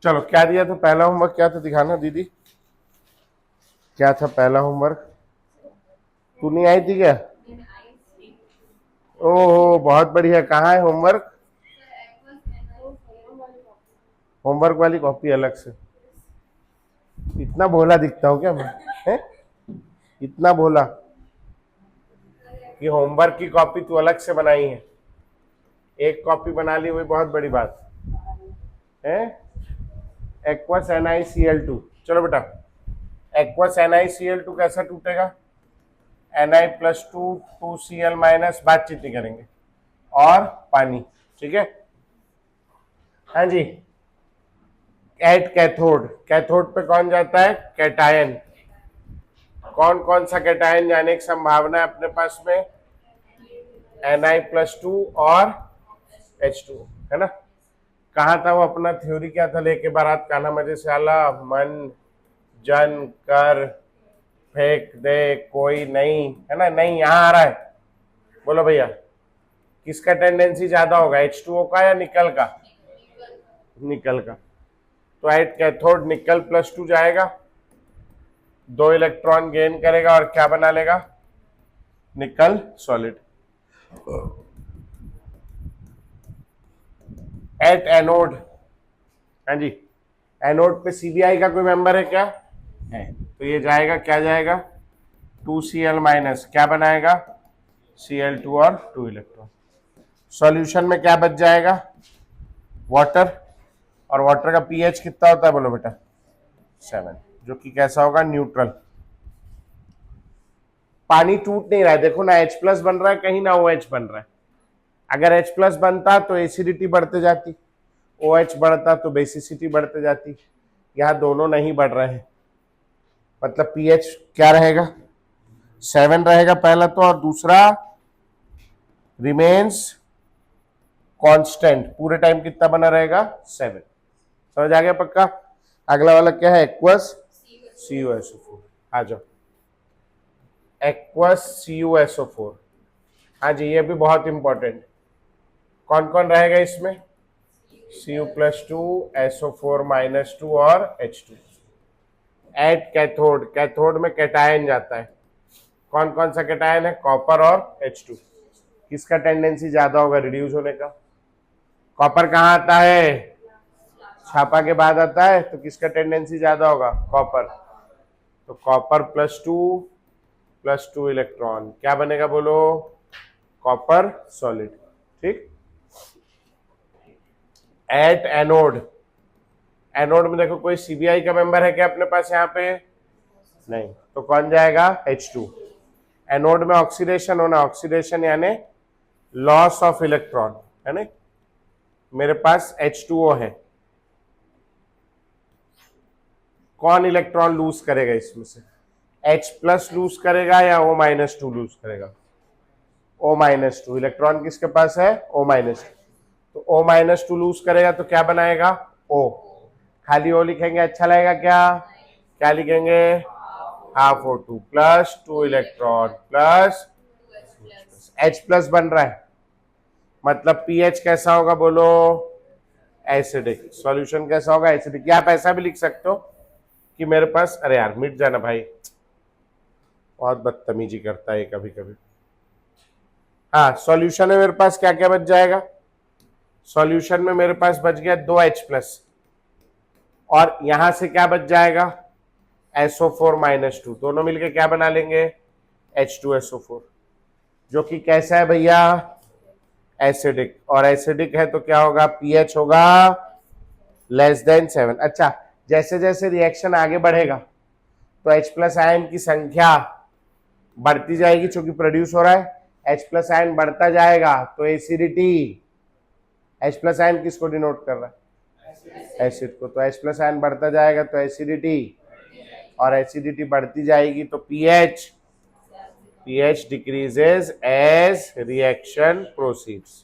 चलो क्या दिया था, पहला होमवर्क क्या था दिखाना दीदी, क्या था पहला होमवर्क? तू नहीं आई थी क्या? ओहो बहुत बढ़िया, कहाँ है होमवर्क? होमवर्क वाली कॉपी अलग से। इतना भोला दिखता हूँ क्या मैं? है इतना भोला कि होमवर्क की कॉपी तू अलग से बनाई है? एक कॉपी बना ली, वही बहुत बड़ी बात है। एक्वस NiCl2, चलो बेटा, एक्वस NiCl2 कैसा टूटेगा? Na+2 2Cl- बातचीत नहीं करेंगे, और पानी, ठीक है। हाँ जी। एट कैथोड, कैथोड पे कौन जाता है? कैटायन। कौन कौन सा कैटायन जाने की संभावना है अपने पास में? Na+2 और H2, है ना। कहा था वो अपना थ्योरी क्या था, लेके बारात कान्हा मजे से आला, मन जन कर फेंक दे कोई नहीं, है ना। नहीं यहाँ आ रहा है, बोलो भैया किसका टेंडेंसी ज्यादा होगा, H2O का या निकल का? निकल का। तो एट कैथोड निकल +2 जाएगा, 2 इलेक्ट्रॉन गेन करेगा और क्या बना लेगा? निकल सॉलिड। एट एनोड, हाँ जी, एनोड पे सीबीआई का कोई मेंबर है क्या? है। तो ये जाएगा, क्या जाएगा? 2Cl-, क्या बनाएगा? Cl2 और 2 इलेक्ट्रॉन। सॉल्यूशन में क्या बच जाएगा? वाटर। और वाटर का पीएच कितना होता है बोलो बेटा? 7, जो कि कैसा होगा? न्यूट्रल। पानी टूट नहीं रहा है, देखो ना H+ बन रहा है कहीं, ना OH बन रहा है। अगर H+ बनता तो एसिडिटी बढ़ते जाती, OH बढ़ता तो बेसिसिटी बढ़ते जाती। यहाँ दोनों नहीं बढ़ रहे हैं, मतलब पीएच क्या रहेगा? 7 रहेगा पहला तो, और दूसरा रिमेन्स कांस्टेंट, पूरे टाइम कितना बना रहेगा? 7। समझ आ गया पक्का? अगला वाला क्या है? Aqueous CuSO4। आ जाओ, एक्वस CuSO4। हाँ जी, ये भी बहुत इंपॉर्टेंट। कौन कौन रहेगा इसमें? Cu+2 SO4-2 और H2। एट कैथोड, कैथोड में कैटायन जाता है। कौन कौन सा कैटायन है? कॉपर और H2। किसका टेंडेंसी ज्यादा होगा रिड्यूस होने का? कॉपर कहाँ आता है? छापा के बाद आता है, तो किसका टेंडेंसी ज्यादा होगा? कॉपर। तो कॉपर +2 इलेक्ट्रॉन क्या बनेगा बोलो? कॉपर सॉलिड, ठीक। एट एनोड, एनोड में देखो कोई सीबीआई का मेंबर है क्या अपने पास यहाँ पे? नहीं, तो कौन जाएगा? H2। एनोड में ऑक्सीडेशन होना, ऑक्सीडेशन यानी लॉस ऑफ इलेक्ट्रॉन, है ना। मेरे पास H2O है, कौन इलेक्ट्रॉन लूज करेगा इसमें से? H+ लूज करेगा या O-2 लूज करेगा? O-2 इलेक्ट्रॉन किसके पास है? O-2। तो O-2 लूज करेगा तो क्या बनाएगा? O। खाली O लिखेंगे अच्छा लगेगा क्या? क्या लिखेंगे? ½ O2 +2 इलेक्ट्रॉन प्लस H+ बन रहा है, मतलब पीएच कैसा होगा बोलो? एसिडिक। सॉल्यूशन कैसा होगा? एसिडिक। या आप ऐसा भी लिख सकते हो कि मेरे पास, अरे यार मिट जाना भाई, बहुत बदतमीजी करता है कभी कभी। हाँ, सॉल्यूशन में मेरे पास क्या क्या बच जाएगा? सॉल्यूशन में मेरे पास बच गया 2H+, और यहां से क्या बच जाएगा? SO4-2। दोनों मिलके क्या बना लेंगे? H2SO4, जो कि कैसा है भैया? एसिडिक। और एसिडिक है तो क्या होगा? पीएच होगा <<7। अच्छा, जैसे जैसे रिएक्शन आगे बढ़ेगा तो H+ आयन की संख्या बढ़ती जाएगी, क्योंकि प्रोड्यूस हो रहा है। H+ आयन बढ़ता जाएगा तो एसिडिटी, H+ आयन किसको डिनोट कर रहा है? एसिड को। तो H+ आयन बढ़ता जाएगा तो एसिडिटी, और एसिडिटी बढ़ती जाएगी तो pH, pH decreases as reaction proceeds.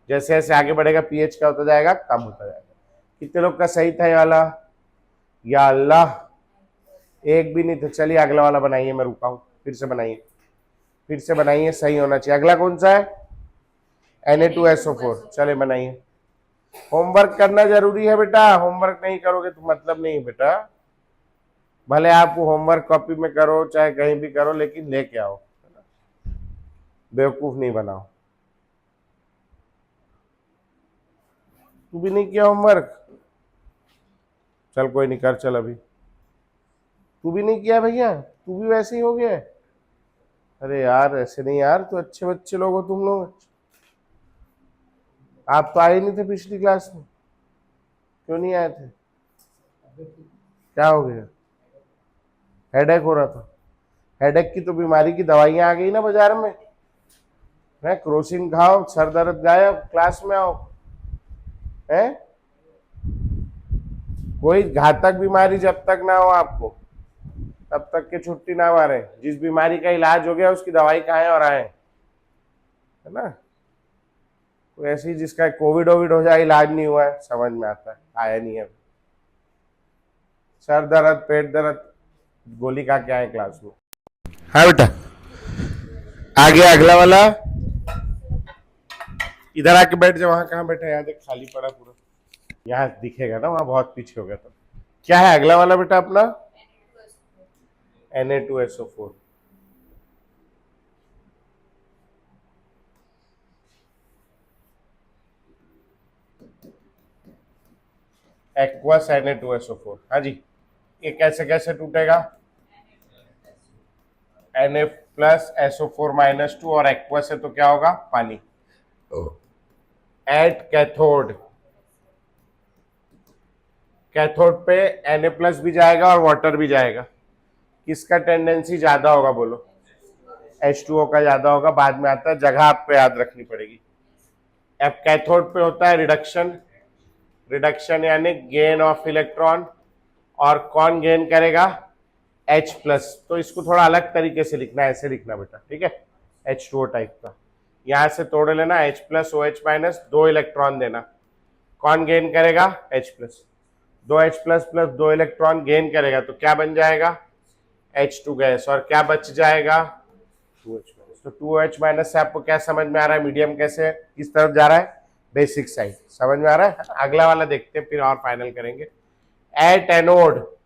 जैसे जैसे आगे बढ़ेगा पीएच क्या होता जाएगा? कम होता जाएगा। कितने लोग का सही था ये वाला? या अल्लाह, एक भी नहीं था। चलिए अगला वाला बनाइए, मैं रुका हूं, फिर से बनाइए, फिर से बनाइए, सही होना चाहिए। अगला कौन सा है? Na2SO4। चले बनाइए। होमवर्क करना जरूरी है बेटा, होमवर्क नहीं करोगे तो मतलब नहीं है बेटा। भले आप होमवर्क कॉपी में करो चाहे कहीं भी करो, लेकिन लेके आओ, बेवकूफ नहीं बनाओ। तू भी नहीं किया होमवर्क? चल कोई नहीं, कर चल अभी। तू भी नहीं किया भैया? तू भी वैसे ही हो गया? अरे यार ऐसे नहीं यार, तो अच्छे बच्चे लोग हो तुम लोग। आप तो आए नहीं थे पिछली क्लास में, क्यों नहीं आए थे? क्या हो गया? हेडेक हो रहा था? हेडेक की तो बीमारी की दवाइयां आ गई ना बाजार में, है क्रोसिन खाओ, सर दर्द गायब, क्लास में आओ। है कोई घातक बीमारी जब तक ना हो आपको तब तक के छुट्टी ना मारे। जिस बीमारी का इलाज हो गया उसकी दवाई खाएं और आए, है ना। कोई ऐसी जिसका कोविड ओविड हो जाए, इलाज नहीं हुआ है, समझ में आता है, आया नहीं है। सर दर्द, पेट दर्द, गोली खा के आए क्लास में। हाँ बेटा, आ गया अगला वाला। इधर आके बैठ जाओ। वहां कहाँ बैठा? यहाँ देख खाली पड़ा पूरा, यहाँ दिखेगा ना, वहां बहुत पीछे हो गया था। क्या है अगला वाला बेटा अपना? Na2SO4। Aqueous Na2SO4। हाँ जी, ये कैसे कैसे टूटेगा? Na+SO4-2 और एक्वस है तो क्या होगा? पानी। एट कैथोड, कैथोड पे Na+ भी जाएगा और वाटर भी जाएगा। किसका टेंडेंसी ज्यादा होगा बोलो? H2O का ज्यादा होगा, बाद में आता है, जगह आपको याद रखनी पड़ेगी। अब कैथोड पे होता है रिडक्शन, रिडक्शन यानी गेन ऑफ इलेक्ट्रॉन, और कौन गेन करेगा? H+। तो इसको थोड़ा अलग तरीके से लिखना है, ऐसे लिखना बेटा, ठीक है, H2O टाइप का। यहां से तोड़ लेना, H+ OH-, 2 इलेक्ट्रॉन देना। कौन गेन करेगा? H+। 2 H+ plus 2 electron gain करेगा तो क्या बन जाएगा? H2 gas. और क्या बच जाएगा? 2H-। तो 2H- से आपको क्या समझ में आ रहा है? मीडियम कैसे किस तरफ जा रहा है? Basic side. समझ में आ रहा है? अगला वाला देखते हैं फिर और फाइनल करेंगे। एट एनोड,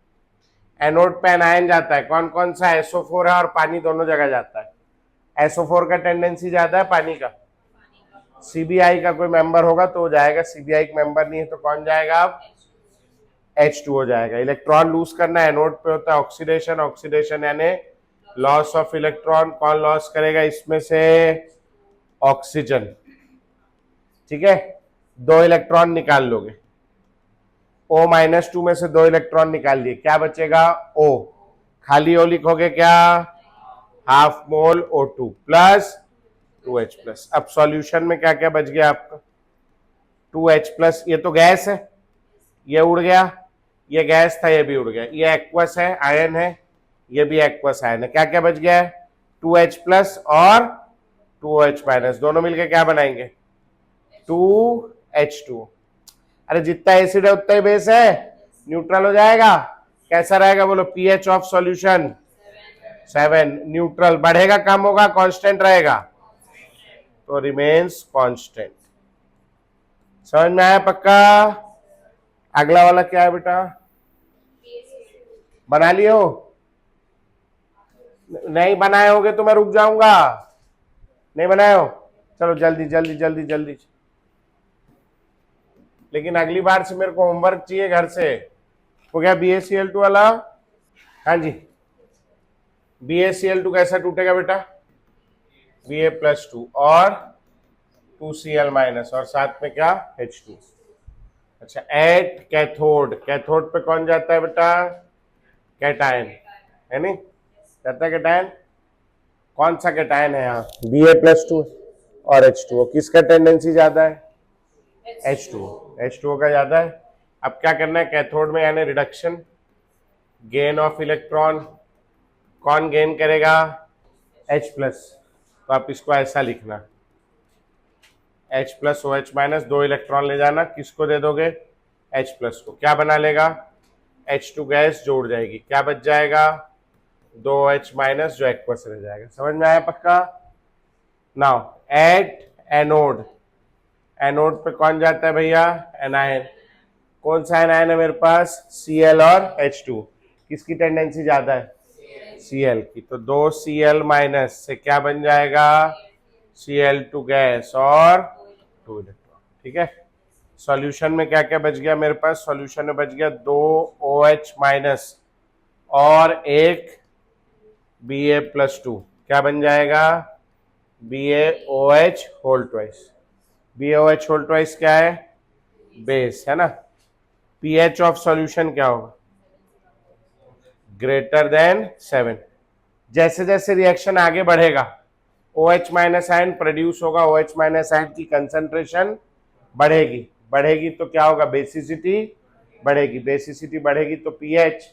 एनोड पे एनायन जाता है, कौन कौन सा? SO4 है और पानी दोनों जगह जाता है। SO4 का टेंडेंसी ज्यादा है, पानी का? CBI का कोई मेंबर होगा तो हो जाएगा, CBI का मेंबर नहीं है तो कौन जाएगा? अब H2 हो जाएगा। इलेक्ट्रॉन लूज करना है, एनोड पे होता है ऑक्सीडेशन, ऑक्सीडेशन यानी लॉस ऑफ इलेक्ट्रॉन। कौन लॉस करेगा इसमें से? ऑक्सीजन। ठीक है, 2 इलेक्ट्रॉन निकाल लोगे, O-2 में से 2 इलेक्ट्रॉन निकाल लिए, क्या बचेगा? O। खाली O लिखोगे क्या? Half mole O2 plus 2H+। अब सॉल्यूशन में क्या क्या बच गया आपका? 2H+, ये तो गैस है, ये उड़ गया, ये गैस था, ये भी उड़ गया। ये एक्वस है, आयन है, ये भी एक्वस आयन है। क्या क्या बच गया है? 2H+ और 2OH-, दोनों मिलके क्या बनाएंगे? 2H2। अरे जितना एसिड है उतना ही बेस है, न्यूट्रल हो जाएगा। कैसा रहेगा बोलो? pH of solution 7। न्यूट्रल बढ़ेगा कम होगा? कांस्टेंट रहेगा, तो रिमेन्स कांस्टेंट। समझ में आया पक्का? अगला वाला क्या है बेटा? बना लिए हो? नहीं बनाए होगे तो मैं रुक जाऊंगा। नहीं बनाए हो? चलो जल्दी जल्दी जल्दी जल्दी। लेकिन अगली बार से मेरे को होमवर्क चाहिए घर से। हो गया BaCl2 वाला? हाँ जी, BaCl2 कैसा टूटेगा बेटा? Ba+2 और 2Cl- और साथ में क्या? H2। अच्छा, एट कैथोड, कैथोड पे कौन जाता है बेटा? कैटायन, है नहीं? जाता है कैटायन। कौन सा कैटायन है यहाँ? Ba+2 और H2O। किसका टेंडेंसी ज्यादा है? H2O, H2O का ज्यादा है। अब क्या करना है? कैथोड में यानी रिडक्शन, गेन ऑफ इलेक्ट्रॉन, कौन गेन करेगा? H+। तो आप इसको ऐसा लिखना, H+ OH-, 2 इलेक्ट्रॉन ले जाना, किसको दे दोगे? H+ को। क्या बना लेगा? H2 गैस जोड़ जाएगी, क्या बच जाएगा? 2OH- जो एक्वस रह जाएगा। समझ में आया पक्का? नाउ एट एनोड, एनोड पे कौन जाता है भैया? एनायन। कौन सा एनायन है मेरे पास? Cl और H2। किसकी टेंडेंसी ज्यादा है? Cl की। तो 2 Cl माइनस से क्या बन जाएगा? Cl2 गैस और 2 इलेक्ट्रॉन। ठीक है। सॉल्यूशन में क्या क्या बच गया मेरे पास? सॉल्यूशन में बच गया 2 OH माइनस और एक Ba+2। क्या बन जाएगा? BaOH whole twice. BaOH whole twice क्या है? बेस है ना। pH ऑफ सॉल्यूशन क्या होगा? Greater than 7। जैसे जैसे रिएक्शन आगे बढ़ेगा OH माइनस आयन प्रोड्यूस होगा, OH माइनस आयन की कंसंट्रेशन बढ़ेगी। बढ़ेगी तो क्या होगा? बेसिसिटी बढ़ेगी। बेसिसिटी बढ़ेगी तो pH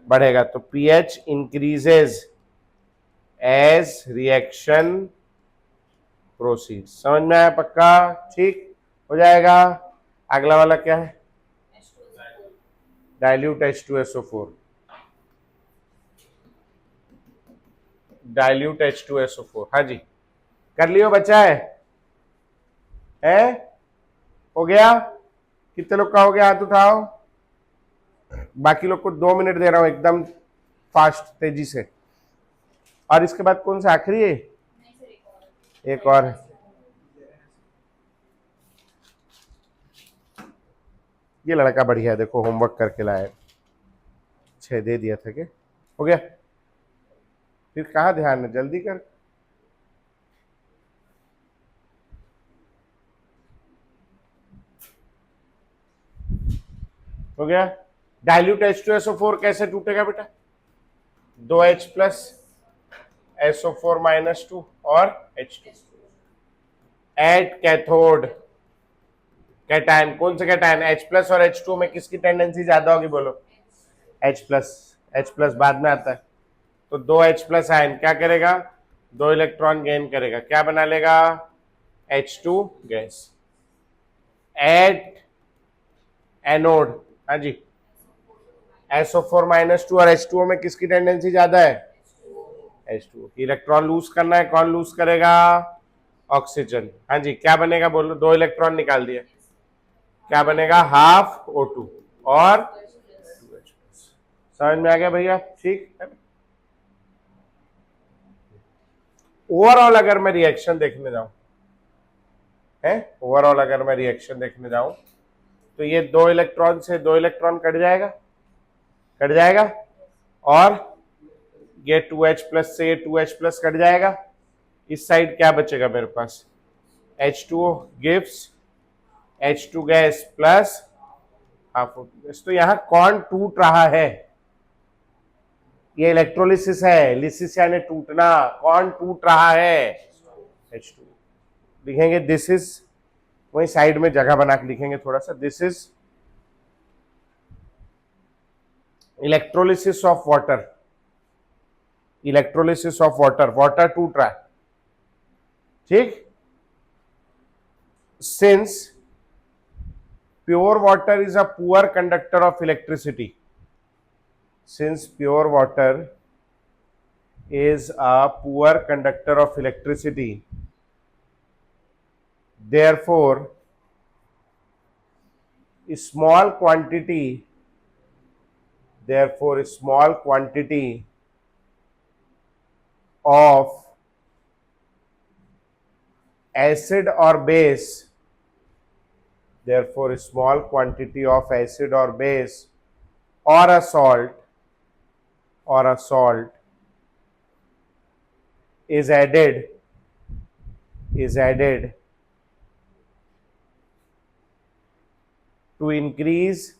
बढ़ेगा। तो pH increases as reaction proceed. समझ में आया? पक्का? ठीक हो जाएगा। अगला वाला क्या है? Dilute H2SO4। Dilute H2SO4। हाँ जी, कर लियो। बचा है? हो गया? कितने लोग का हो गया? हाथ उठाओ। बाकी लोग को 2 मिनट दे रहा हूं, एकदम फास्ट, तेजी से। और इसके बाद कौन सा आखिरी है? एक और है। ये लड़का बढ़िया है, देखो होमवर्क करके लाया। 6 दे दिया था। क्या हो गया? फिर कहाँ ध्यान है? जल्दी कर। हो गया? डाइल्यूट H2SO4 कैसे टूटेगा बेटा? 2H प्लस SO4 माइनस 2 और H2 एट कैथोड। कैटायन। कौन से कैटायन? H प्लस और H2 में किसकी टेंडेंसी ज्यादा होगी? बोलो। H plus. H प्लस बाद में आता है। तो 2H प्लस आयन क्या करेगा? 2 इलेक्ट्रॉन गेन करेगा। क्या बना लेगा? H2 gas. At anode. हाँ जी, SO4 माइनस 2 और H2O में किसकी टेंडेंसी ज्यादा है? H2O। इलेक्ट्रॉन लूज करना है, कौन लूज करेगा? ऑक्सीजन। हाँ जी, क्या बनेगा? बोलो। 2 इलेक्ट्रॉन निकाल दिया, क्या बनेगा? हाफ O2 और 2H। समझ में आ गया भैया? ठीक है। ओवरऑल अगर मैं रिएक्शन देखने जाऊं, है ओवरऑल अगर मैं रिएक्शन देखने जाऊं, तो ये 2 इलेक्ट्रॉन से 2 इलेक्ट्रॉन कट जाएगा, कट जाएगा। और ये 2H प्लस से ये 2H प्लस कट जाएगा। इस साइड क्या बचेगा मेरे पास? H2O gives H2 gas plus half O2 gas. तो यहां कौन टूट रहा है? ये इलेक्ट्रोलिसिस है। लिसिस यानी टूटना। कौन टूट रहा है? H2। लिखेंगे दिस इज, वही साइड में जगह बना के लिखेंगे थोड़ा सा। This is electrolysis of water. Electrolysis of water. Water टूट रहा है। ठीक। Since pure water is a poor conductor of electricity, since pure water is a poor conductor of electricity, therefore small quantity of acid or base, therefore small quantity of acid or base or a salt is added to increase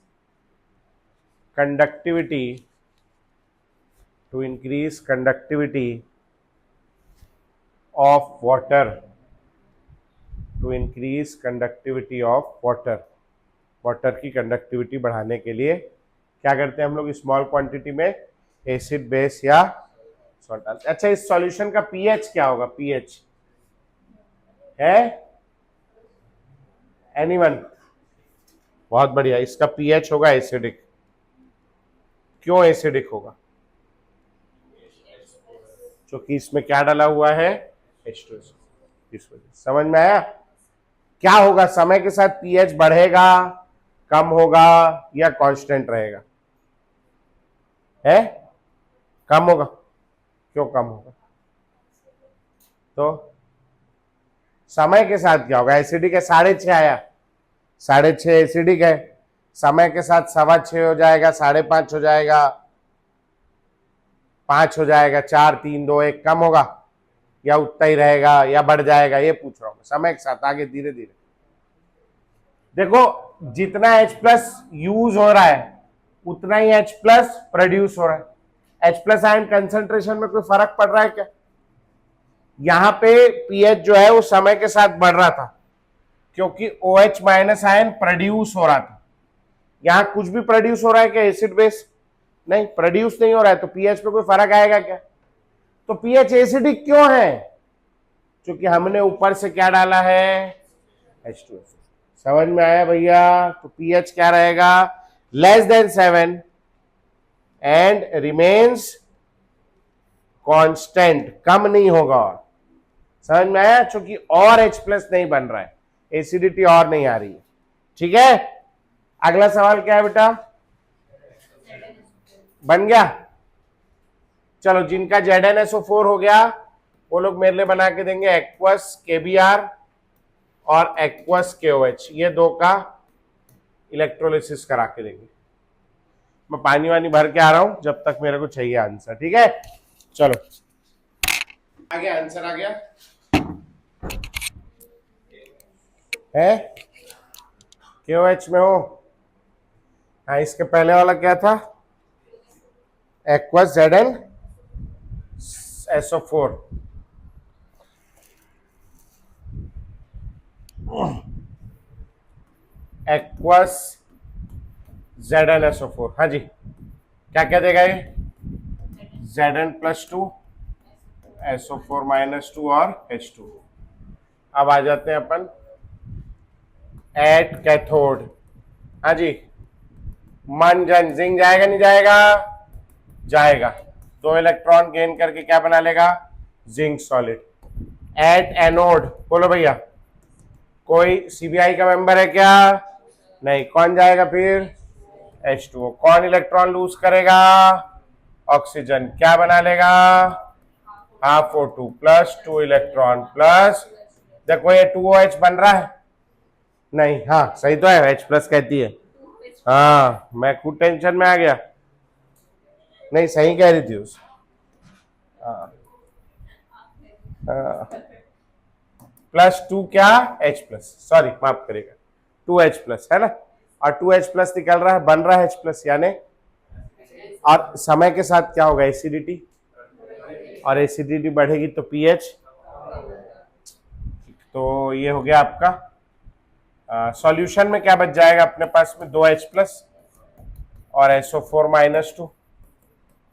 conductivity of water, water की conductivity बढ़ाने के लिए क्या करते हैं हम लोग? Small quantity में एसिड बेस या सॉल्ट डालते हैं। अच्छा, इस सॉल्यूशन का पीएच क्या होगा? पीएच है एनीवन? बहुत बढ़िया, इसका पीएच होगा एसिडिक। क्यों एसिडिक होगा? क्योंकि इसमें क्या डाला हुआ है? H2SO। इस वजह। समझ में आया? क्या होगा समय के साथ पीएच बढ़ेगा, कम होगा या कांस्टेंट रहेगा? है कम होगा। क्यों कम होगा? तो समय के साथ क्या होगा? एसिडिक है 6.5 आया, 6.5 एसिडिक है, समय के साथ 6.25 हो जाएगा, 5.5 हो जाएगा, 5 हो जाएगा, 4 3 2 1 कम होगा या उतना ही रहेगा या बढ़ जाएगा? ये पूछ रहा हूं समय के साथ आगे धीरे धीरे। देखो जितना H प्लस यूज हो रहा है उतना ही H प्लस प्रोड्यूस हो रहा है। H प्लस आयन कंसेंट्रेशन में कोई फर्क पड़ रहा है क्या? यहां पे पीएच जो है वो समय के साथ बढ़ रहा था क्योंकि OH माइनस आयन प्रोड्यूस हो रहा था। यहां कुछ भी प्रोड्यूस हो रहा है क्या? एसिड बेस नहीं प्रोड्यूस नहीं हो रहा है, तो पीएच पे कोई फर्क आएगा क्या? तो पीएच एसिडिक क्यों है? क्योंकि हमने ऊपर से क्या डाला है? H2SO। समझ में आया भैया? तो पीएच क्या रहेगा? Less than 7 and remains constant, कम नहीं होगा। और समझ में आया? क्योंकि और H प्लस नहीं बन रहा है, एसिडिटी और नहीं आ रही है। ठीक है, अगला सवाल क्या है बेटा? बन गया? चलो जिनका ZnSO4 हो गया वो लोग मेरे लिए बना के देंगे एक्वस KBr और एक्वस KOH, ये दो का इलेक्ट्रोलिसिस करा के देंगे। मैं पानी वानी भर के आ रहा हूं जब तक मेरे को चाहिए आंसर। ठीक है, चलो आ गया आंसर, आ गया है? KOH में हो? हाँ, इसके पहले वाला क्या था? Aqueous ZnSO4। एक्वस ZnSO4, हाँ जी, क्या क्या देगा ये? Zn+2 SO4-2 और H2। अब आ जाते हैं अपन एट कैथोड। हाँ जी, मन जन जिंक जाएगा नहीं जाएगा? जाएगा। 2 इलेक्ट्रॉन गेन करके क्या बना लेगा? Zinc solid. एट एनोड बोलो भैया, कोई सीबीआई का मेंबर है क्या? नहीं, कौन जाएगा फिर? H2O। कौन इलेक्ट्रॉन लूज करेगा? ऑक्सीजन। क्या बना लेगा? Half O2 plus 2 electron plus, देखो ये 2OH बन रहा है नहीं? हाँ सही तो है, H प्लस कहती है। हाँ मैं खुद टेंशन में आ गया, नहीं सही कह रही थी उस। +2 क्या? H प्लस, सॉरी माफ करेगा, 2H प्लस है ना, और 2H प्लस निकल रहा है, बन रहा है H प्लस यानी। और समय के साथ क्या होगा? एसिडिटी, और एसिडिटी बढ़ेगी तो पीएच। तो ये हो गया आपका सॉल्यूशन में क्या बच जाएगा अपने पास में? 2H प्लस और SO4-2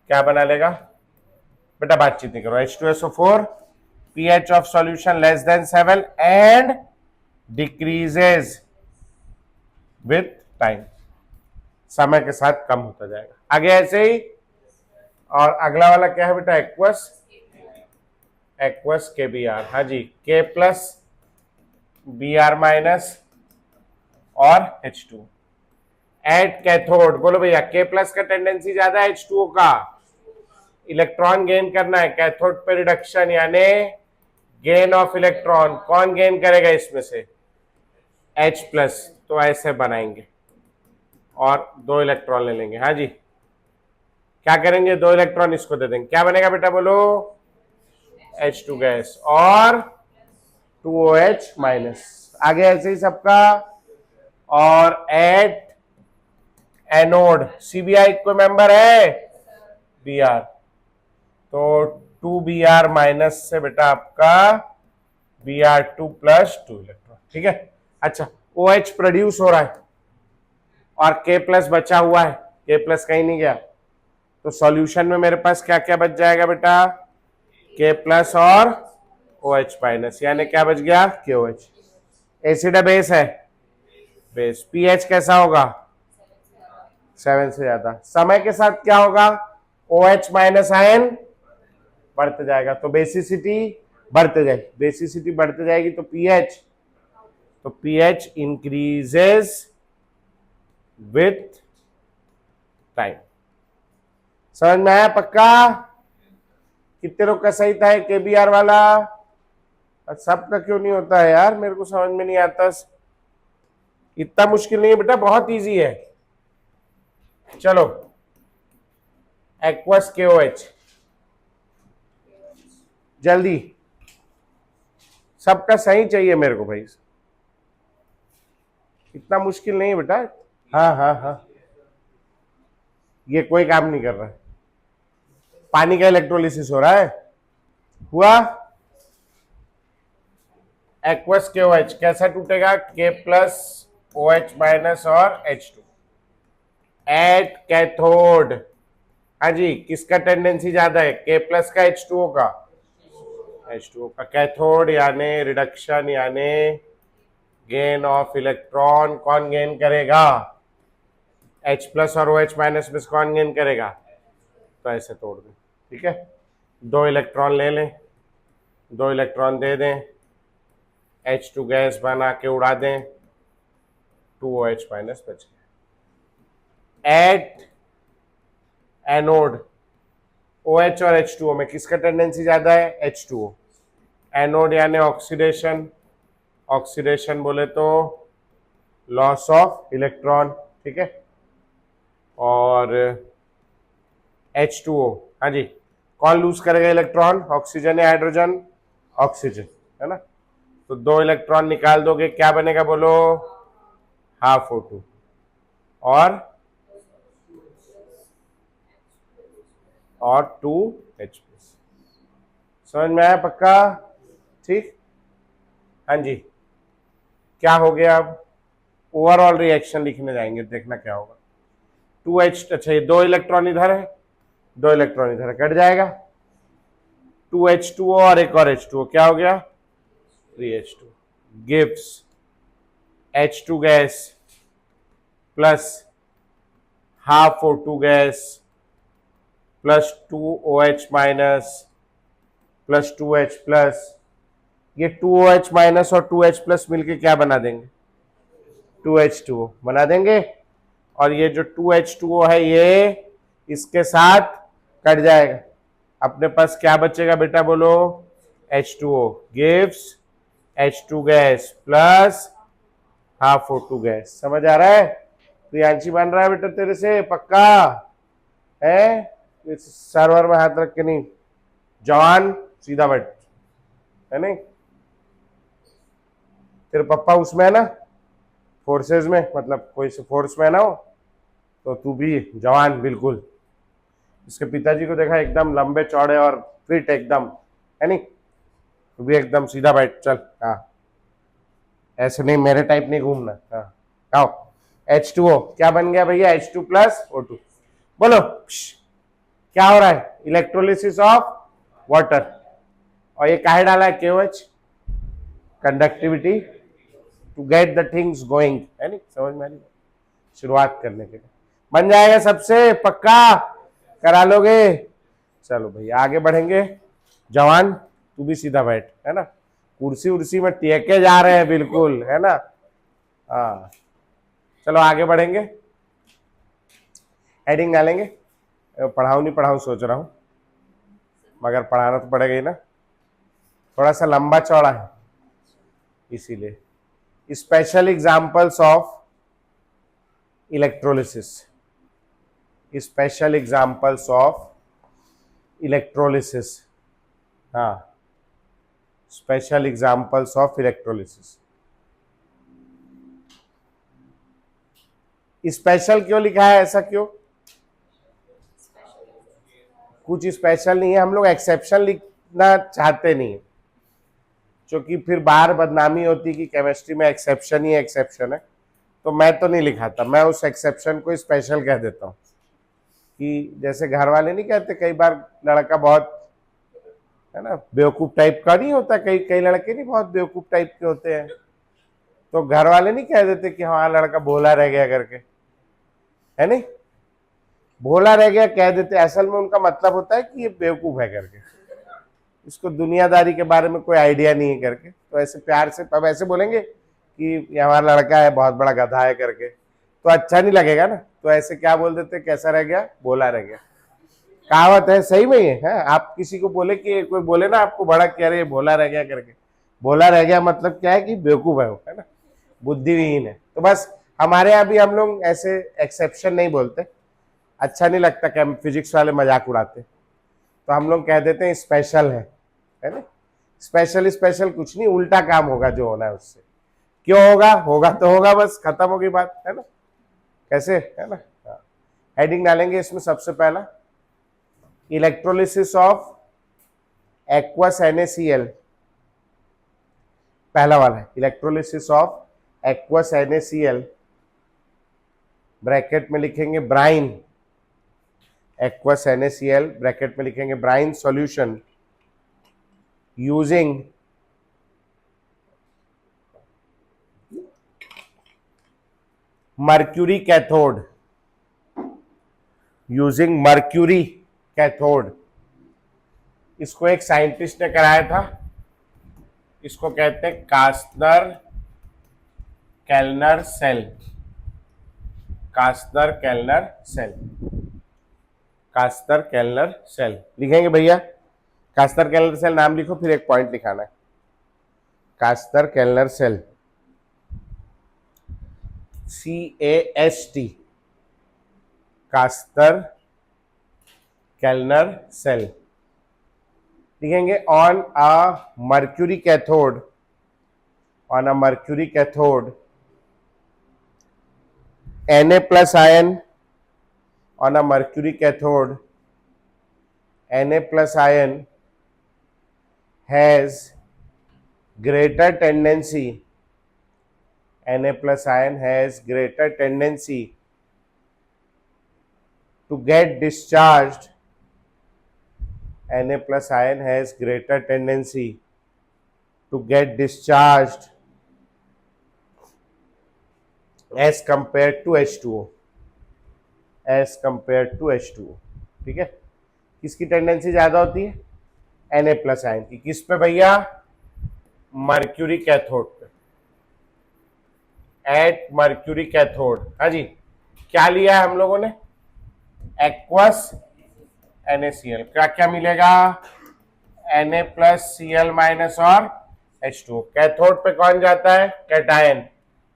क्या बना लेगा बेटा? बातचीत नहीं करो। H2SO4, pH of solution less than 7 and decreases with time, समय के साथ कम होता जाएगा। आगे ऐसे ही। और अगला वाला क्या है बेटा? एक्वस KBr, हाँ जी, K प्लस Br माइनस और H2। एट कैथोड बोलो भैया, K प्लस का टेंडेंसी ज्यादा है H2O का, इलेक्ट्रॉन गेन करना है, कैथोड पे रिडक्शन यानी गेन ऑफ इलेक्ट्रॉन। कौन गेन करेगा इसमें से? H plus. तो ऐसे बनाएंगे और 2 इलेक्ट्रॉन ले लेंगे। हाँ जी, क्या करेंगे? 2 इलेक्ट्रॉन इसको दे देंगे, क्या बनेगा बेटा बोलो? H2 गैस और 2OH माइनस। आगे ऐसे ही सबका। और एट एनोड सीबीआई कोई मेंबर है? Br, तो 2Br माइनस से बेटा आपका Br2 प्लस 2 इलेक्ट्रॉन। ठीक है, अच्छा OH प्रोड्यूस हो रहा है और K प्लस बचा हुआ है, K प्लस कहीं नहीं गया, तो सॉल्यूशन में मेरे पास क्या क्या बच जाएगा बेटा? K प्लस और OH माइनस, यानी क्या बच गया? KOH। एसिड है बेस है? बेस। पीएच कैसा होगा? 7 से ज्यादा। समय के साथ क्या होगा? OH माइनस आयन बढ़ते जाएगा, तो बेसिसिटी बढ़ते जाएगी, बेसिसिटी बढ़ते जाएगी तो पीएच तो pH इंक्रीजेस विथ टाइम। समझ में आया पक्का? कितने लोग का सही था KBR वाला? सबका क्यों नहीं होता है यार, मेरे को समझ में नहीं आता। इतना मुश्किल नहीं है बेटा, बहुत इजी है। चलो एक्वस KOH, जल्दी, सबका सही चाहिए मेरे को भाई, इतना मुश्किल नहीं है बेटा। हाँ हाँ हाँ, ये कोई काम नहीं कर रहा है। पानी का इलेक्ट्रोलिसिस हो रहा है, हुआ। एक्वस KOH कैसा टूटेगा? K+OH- और H2 एट कैथोड। हाँ जी, किसका टेंडेंसी ज्यादा है? K+ का H2O का? H2O का कैथोड, यानी रिडक्शन यानी गेन ऑफ इलेक्ट्रॉन कौन गेन करेगा? H+ और OH- में से कौन गेन करेगा? तो ऐसे तोड़ दें, ठीक है। 2 इलेक्ट्रॉन ले लें, 2 इलेक्ट्रॉन दे दें, H2 गैस बना के उड़ा दें, 2OH- बच गया। एट एनोड OH और H2O में किसका टेंडेंसी ज्यादा है? H2O। एनोड यानी ऑक्सीडेशन, ऑक्सीडेशन बोले तो लॉस ऑफ इलेक्ट्रॉन, ठीक है। और H2O, हाँ जी, कौन लूज करेगा इलेक्ट्रॉन? ऑक्सीजन या हाइड्रोजन? ऑक्सीजन, है ना। तो 2 इलेक्ट्रॉन निकाल दोगे, क्या बनेगा बोलो? हाफ O2 और 2H+। समझ में आया पक्का? ठीक, हाँ जी। क्या हो गया? अब ओवरऑल रिएक्शन लिखने जाएंगे, देखना क्या होगा। 2H, अच्छा ये 2 इलेक्ट्रॉन इधर है, 2 इलेक्ट्रॉन इधर कट जाएगा, 2H2O और एक और H2O, क्या हो गया? 3H2 gives H2 gas plus half O2 gas plus 2OH minus plus 2H plus. ये 2OH माइनस और 2H प्लस मिलके क्या बना देंगे? 2H2O बना देंगे। और ये जो 2H2O है ये इसके साथ कट जाएगा, अपने पास क्या बचेगा बेटा बोलो? H2O gives H2 gas plus half O2 gas. समझ आ रहा है? प्रियांशी बन रहा है बेटा तेरे से पक्का है? सर्वर में हाथ रख के नहीं, जवान सीधा बैठ, है नहीं? तेरे पप्पा उसमें है ना, फोर्सेस में, मतलब कोई से फोर्स में है ना हो, तो तू भी जवान बिल्कुल। इसके पिताजी को देखा, एकदम लंबे चौड़े और फिट एकदम, है नहीं? तू भी एकदम सीधा बैठ, चल। हाँ, ऐसे नहीं, मेरे टाइप नहीं घूमना। हाँ, आओ। H2O क्या बन गया भैया? H2 plus O2। बोलो क्या हो रहा है? Electrolysis of water. और ये काहे डाला है? KOH, conductivity to get the things going, है नहीं? समझ में आ रही? शुरुआत करने के लिए बन जाएगा सबसे पक्का, करा लोगे? चलो भैया आगे बढ़ेंगे। जवान तू भी सीधा बैठ, है ना, कुर्सी उर्सी में टेके जा रहे हैं बिल्कुल, है ना। हाँ चलो आगे बढ़ेंगे, हेडिंग डालेंगे। पढ़ाऊं नहीं पढ़ाऊं सोच रहा हूं, मगर पढ़ाना तो पड़ेगा ही ना, थोड़ा सा लंबा चौड़ा है इसीलिए। Special examples of electrolysis, special examples of electrolysis. हाँ, special examples of electrolysis. Special क्यों लिखा है? ऐसा क्यों? कुछ स्पेशल नहीं है, हम लोग एक्सेप्शन लिखना चाहते नहीं है, क्योंकि फिर बाहर बदनामी होती कि केमिस्ट्री में एक्सेप्शन ही एक्सेप्शन है। तो मैं तो नहीं लिखाता, मैं उस एक्सेप्शन को स्पेशल कह देता हूँ। कि जैसे घर वाले नहीं कहते, कई बार लड़का बहुत, है ना, बेवकूफ टाइप का नहीं होता, कई कई लड़के नहीं बहुत बेवकूफ टाइप के होते हैं, तो घर वाले नहीं कह देते कि हाँ लड़का भोला रह गया करके, है नहीं? भोला रह गया कह देते, असल में उनका मतलब होता है कि ये बेवकूफ है करके, इसको दुनियादारी के बारे में कोई आइडिया नहीं है करके। तो ऐसे प्यार से, अब ऐसे बोलेंगे कि ये हमारा लड़का है बहुत बड़ा गधा है करके, तो अच्छा नहीं लगेगा ना, तो ऐसे क्या बोल देते, कैसा रह गया, भोला रह गया। कहावत है, सही में है। आप किसी को बोले कि कोई बोले ना आपको बड़ा कह रहे भोला रह गया करके, भोला रह गया मतलब क्या है कि बेवकूफ है वो, है ना, बुद्धिहीन है। तो बस हमारे यहाँ भी हम लोग ऐसे एक्सेप्शन नहीं बोलते, अच्छा नहीं लगता कि हम फिजिक्स वाले मजाक उड़ाते, तो हम लोग कह देते हैं स्पेशल है ना। स्पेशल स्पेशल कुछ नहीं, उल्टा काम होगा जो होना है उससे। क्यों होगा, होगा तो होगा, बस खत्म होगी बात, है ना। कैसे, है ना। हेडिंग डालेंगे इसमें सबसे पहला, इलेक्ट्रोलिसिस ऑफ एक्वस NaCl। पहला वाला है electrolysis of aqueous NaCl, bracket में लिखेंगे ब्राइन, एक्वस NaCl ब्रैकेट में लिखेंगे brine solution using mercury cathode, using mercury cathode. इसको एक साइंटिस्ट ने कराया था, इसको कहते हैं Castner Kellner cell, Castner Kellner cell, Castner Kellner cell लिखेंगे भैया। कास्टर केल्नर सेल नाम लिखो, फिर एक पॉइंट लिखाना है, Castner Kellner cell, CAST, Castner Kellner cell लिखेंगे। On a mercury cathode, on a mercury cathode Na plus ion, on a mercury cathode Na plus ion has greater tendency, Na plus ion has greater tendency to get discharged, Na plus ion has greater tendency to get discharged as compared to H2O, as compared to H2O। ठीक है, किसकी tendency ज्यादा होती है, Na plus ion की। किस पे भैया, मर्क्यूरी कैथोड पे, एट मर्क्यूरी कैथोड। हाँ जी, क्या लिया है हम लोगों ने, एक्वस NaCl, क्या क्या मिलेगा, Na प्लस Cl माइनस और H2O। कैथोड पे कौन जाता है, कैटायन,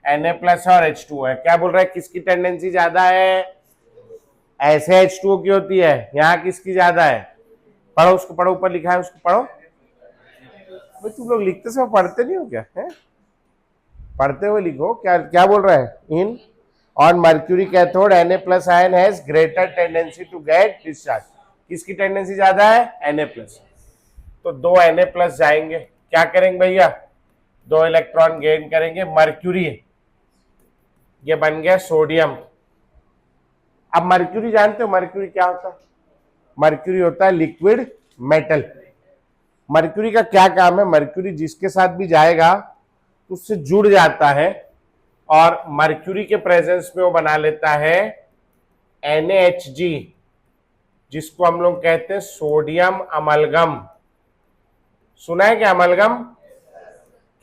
Na प्लस और H2O है। क्या बोल रहा है, किसकी टेंडेंसी ज्यादा है, ऐसे H2O की होती है, यहाँ किसकी ज्यादा है, पढ़ो उसको, पढ़ो, ऊपर लिखा है उसको पढ़ो। भाई तुम लोग लिखते समय पढ़ते नहीं हो क्या, है पढ़ते हुए लिखो। क्या क्या बोल रहा है, in on mercury cathode Na plus ion has greater tendency to get discharge. किसकी टेंडेंसी ज्यादा है, Na प्लस। तो दो Na प्लस जाएंगे, क्या करेंगे भैया, दो इलेक्ट्रॉन गेन करेंगे, मर्क्यूरी ये बन गया सोडियम। अब मर्क्यूरी जानते हो, मर्क्यूरी क्या होता है, मर्क्यूरी होता है लिक्विड मेटल। मर्क्यूरी का क्या काम है, मर्क्यूरी जिसके साथ भी जाएगा तो उससे जुड़ जाता है, और मर्क्यूरी के प्रेजेंस में वो बना लेता है NaHg, जिसको हम लोग कहते हैं सोडियम अमलगम। सुना है क्या अमलगम,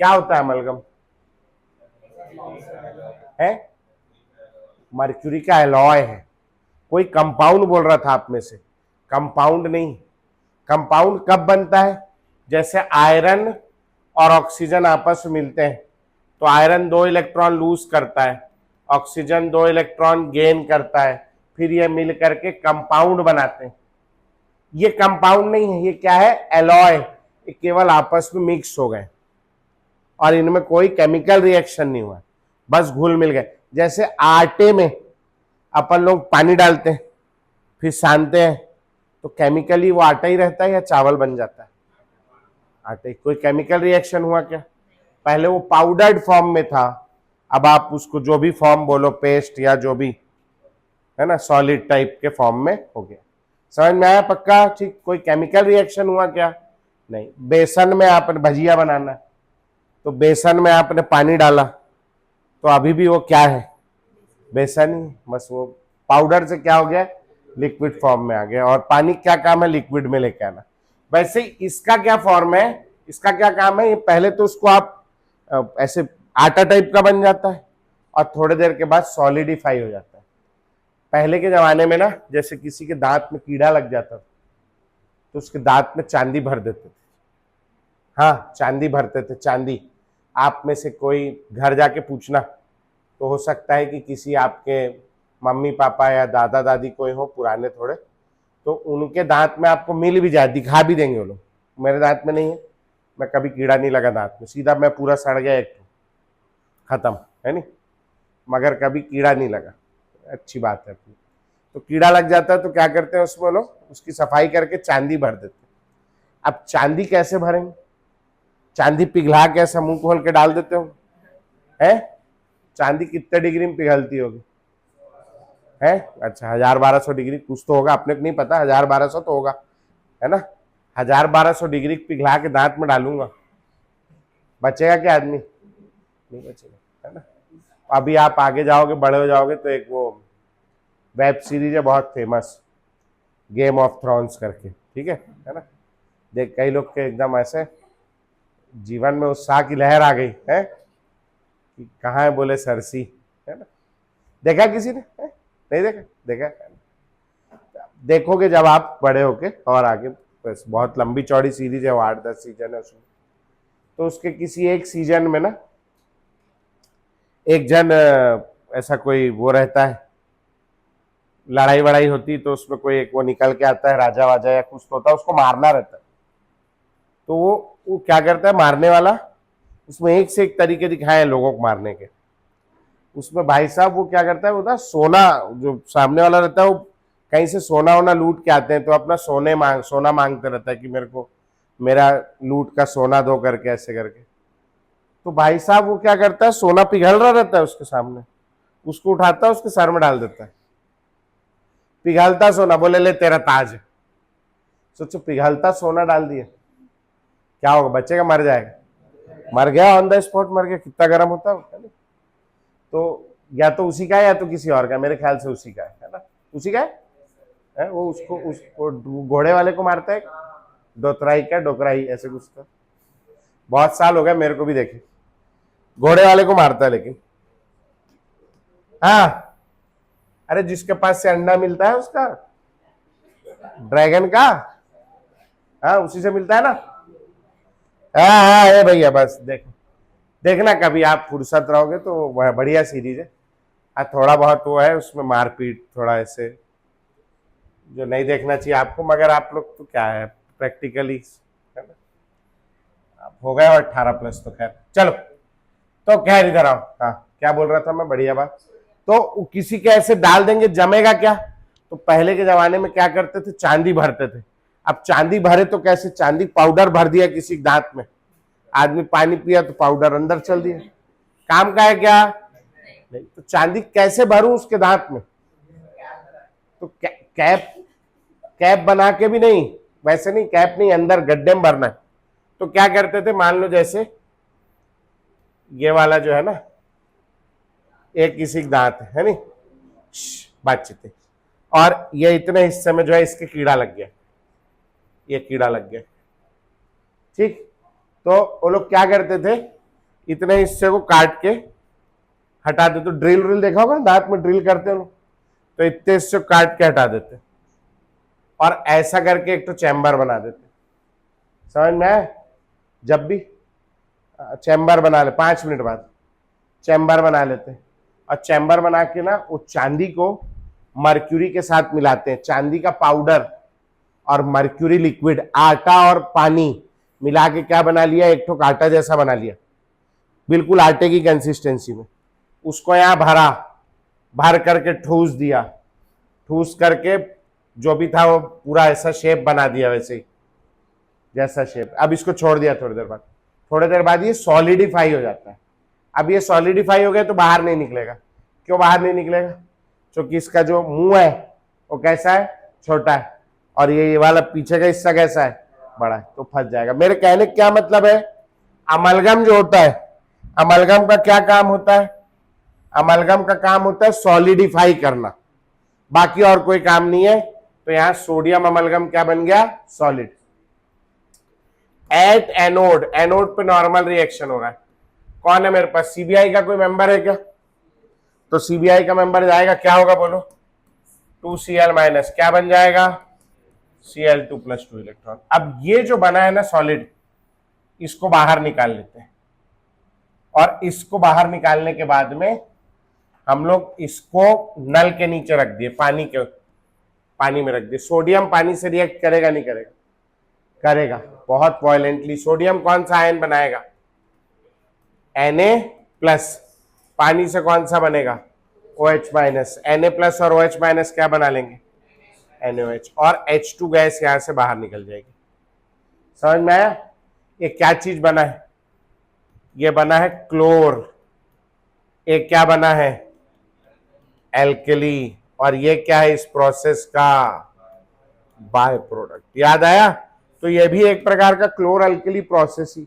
क्या होता है अमलगम, है मर्क्यूरी का एलॉय है। कोई कंपाउंड बोल रहा था आप में से, कंपाउंड नहीं। कंपाउंड कब बनता है, जैसे आयरन और ऑक्सीजन आपस में मिलते हैं, तो आयरन 2 इलेक्ट्रॉन लूज करता है, ऑक्सीजन 2 इलेक्ट्रॉन गेन करता है, फिर ये मिल करके कंपाउंड बनाते हैं। ये कंपाउंड नहीं है, ये क्या है, एलॉय। ये केवल आपस में मिक्स हो गए और इनमें कोई केमिकल रिएक्शन नहीं हुआ, बस घुल मिल गए। जैसे आटे में अपन लोग पानी डालते हैं फिर सानते हैं, तो केमिकली वो आटा ही रहता है या चावल बन जाता है, आटे। कोई केमिकल रिएक्शन हुआ क्या, पहले वो पाउडर्ड फॉर्म में था, अब आप उसको जो भी फॉर्म बोलो, पेस्ट या जो भी है ना, सॉलिड टाइप के फॉर्म में हो गया। समझ में आया पक्का, ठीक। कोई केमिकल रिएक्शन हुआ क्या, नहीं। बेसन में आपने भजिया बनाना, तो बेसन में आपने पानी डाला, तो अभी भी वो क्या है, बेसन ही, बस वो पाउडर से क्या हो गया, लिक्विड फॉर्म में आ गया। और पानी क्या काम है, लिक्विड में लेके आना। वैसे इसका क्या फॉर्म है, इसका क्या काम है, ये पहले तो उसको आप ऐसे आटा टाइप का बन जाता है और थोड़ी देर के बाद सॉलिडिफाई हो जाता है। पहले के जमाने में ना जैसे किसी के दांत में कीड़ा लग जाता तो उसके दांत में चांदी भर देते थे। हाँ, चांदी भरते थे, चांदी। आप में से कोई घर जाके पूछना तो हो सकता है कि किसी आपके मम्मी पापा या दादा दादी कोई हो पुराने थोड़े, तो उनके दांत में आपको मिल भी जाए, दिखा भी देंगे वो लोग। मेरे दांत में नहीं है, मैं कभी कीड़ा नहीं लगा दांत में, सीधा मैं पूरा सड़ गया एक खत्म, है नहीं, मगर कभी कीड़ा नहीं लगा। अच्छी बात है अपनी। तो कीड़ा लग जाता है तो क्या करते हैं उसमें लोग, उसकी सफाई करके चांदी भर देते हैं। अब चांदी कैसे भरेंगे? चांदी पिघला के ऐसा मुंह खोल के डाल देते हो, है? चांदी कितने डिग्री में पिघलती होगी, है? अच्छा, 1000-1200 डिग्री कुछ तो होगा, अपने को नहीं पता, 1000-1200 तो होगा, है ना? 1000-1200 डिग्री पिघला के दांत में डालूंगा, बचेगा क्या आदमी? नहीं बचेगा, है ना? अभी आप आगे जाओगे, बड़े हो जाओगे तो एक वो वेब सीरीज है बहुत फेमस, गेम ऑफ थ्रोन्स करके, ठीक है ना? देख कई लोग के एकदम ऐसे जीवन में उत्साह की लहर आ गई है कि कहाँ है, बोले सरसी, है ना? देखा किसी ने है? नहीं देखा? देखा? देखोगे जब आप बड़े होके और आगे, बस बहुत लंबी चौड़ी सीरीज है वो, 8-10 सीजन है उसमें। तो उसके किसी एक सीजन में ना एक जन ऐसा कोई वो रहता है, लड़ाई वड़ाई होती तो उसमें कोई एक वो निकल के आता है, राजा वाजा या कुछ तो होता है, उसको मारना रहता है। तो वो क्या करता है मारने वाला, उसमें एक से एक तरीके दिखाए हैं लोगों को मारने के। उसमें भाई साहब वो क्या करता है, वो सोना, जो सामने वाला रहता है वो कहीं से सोना वोना लूट के आते हैं, तो अपना सोना मांगते रहता है कि मेरे को मेरा लूट का सोना दो करके, ऐसे करके। तो भाई साहब वो क्या करता है, सोना पिघल रहा रहता है उसके सामने, उसको उठाता है, उसके सर में डाल देता है, पिघलता सोना, बोले ले तेरा ताज। सोचो पिघलता सोना डाल दिया, क्या होगा? बचेगा? मर जाएगा? मर गया, ऑन द स्पॉट मर गया। कितना गर्म होता है। तो या तो उसी का है या तो किसी और का, मेरे ख्याल से उसी का है ना? उसी का है? वो उसको घोड़े वाले को मारता है, डोतराई का, डोकराई ऐसे कुछ था, बहुत साल हो गए मेरे को भी देखे। घोड़े वाले को मारता है लेकिन, हाँ, अरे जिसके पास से अंडा मिलता है उसका, ड्रैगन का, हाँ उसी से मिलता है ना। हाँ हाँ ये भैया, बस देखना कभी आप फुर्सत रहोगे तो वह बढ़िया सीरीज है। थोड़ा बहुत वो है उसमें मारपीट, थोड़ा ऐसे जो नहीं देखना चाहिए आपको, मगर आप लोग तो क्या है प्रैक्टिकली, है ना? आप हो गए 18+ तो खैर चलो। तो खैर इधर आओ, हाँ क्या बोल रहा था मैं, बढ़िया बात। तो किसी के ऐसे डाल देंगे, जमेगा क्या? तो पहले के जमाने में क्या करते थे, चांदी भरते थे। अब चांदी भरे तो कैसे, चांदी पाउडर भर दिया किसी दांत में, आदमी पानी पिया तो पाउडर अंदर चल दिया, काम का है क्या? नहीं। तो चांदी कैसे भरूं उसके दांत में? तो कैप बना के भी नहीं, वैसे नहीं, कैप नहीं, अंदर गड्ढे में भरना है। तो क्या करते थे, मान लो जैसे ये वाला जो है ना, एक किसी दांत है नहीं, बातचीत है, और ये इतने हिस्से में जो है इसके कीड़ा लग गया, ये कीड़ा लग गया, ठीक। तो वो लोग क्या करते थे, इतने हिस्से को काट के हटा देते। तो ड्रिल देखा होगा ना, दांत में ड्रिल करते हो, तो इतने हिस्से काट के हटा देते और ऐसा करके एक तो चैम्बर बना देते। समझ में आया? जब भी चैम्बर बना ले, 5 मिनट बाद चैम्बर बना लेते, और चैम्बर बना के ना वो चांदी को मर्क्यूरी के साथ मिलाते हैं। चांदी का पाउडर और मर्क्यूरी लिक्विड, आटा और पानी मिला के क्या बना लिया, एक ठोक आटा जैसा बना लिया, बिल्कुल आटे की कंसिस्टेंसी में। उसको यहां भर करके ठूस दिया, ठूस करके जो भी था वो पूरा ऐसा शेप बना दिया, वैसे ही जैसा शेप। अब इसको छोड़ दिया, थोड़ी देर बाद ये सॉलिडिफाई हो जाता है। अब ये सॉलिडिफाई हो गया तो बाहर नहीं निकलेगा। क्यों बाहर नहीं निकलेगा? क्योंकि इसका जो मुंह है वो कैसा है, छोटा है, और ये वाला पीछे का हिस्सा कैसा है, बड़ा है, तो फंस जाएगा। मेरे कहने का क्या मतलब है, अमलगम जो होता है, अमलगम का क्या काम होता है? अमलगम का काम होता है सॉलिडिफाई करना, बाकी और कोई काम नहीं है। तो यहां सोडियम अमलगम क्या बन गया, सॉलिड। एट एनोड, एनोड पे नॉर्मल रिएक्शन हो रहा है, कौन है मेरे पास, सीबीआई का कोई मेंबर है क्या? तो सीबीआई का मेंबर जाएगा, क्या होगा बोलो, 2Cl माइनस, क्या बन जाएगा, Cl2 प्लस 2 इलेक्ट्रॉन। अब ये जो बना है ना सॉलिड, इसको बाहर निकाल लेते हैं, और इसको बाहर निकालने के बाद में हम लोग इसको नल के नीचे रख दिए, पानी में रख दिए। सोडियम पानी से रिएक्ट करेगा नहीं करेगा? करेगा, बहुत वायलेंटली। सोडियम कौन सा आयन बनाएगा, Na प्लस, पानी से कौन सा बनेगा, OH माइनस। Na प्लस और OH माइनस क्या बना लेंगे, NaOH, और H2 गैस यहां से बाहर निकल जाएगी। समझ में आया? ये क्या चीज बना है, ये बना है क्लोर, एक क्या बना है, एल्कली, और ये क्या है इस प्रोसेस का बाय प्रोडक्ट। याद आया? तो ये भी एक प्रकार का क्लोर अल्कली प्रोसेस ही।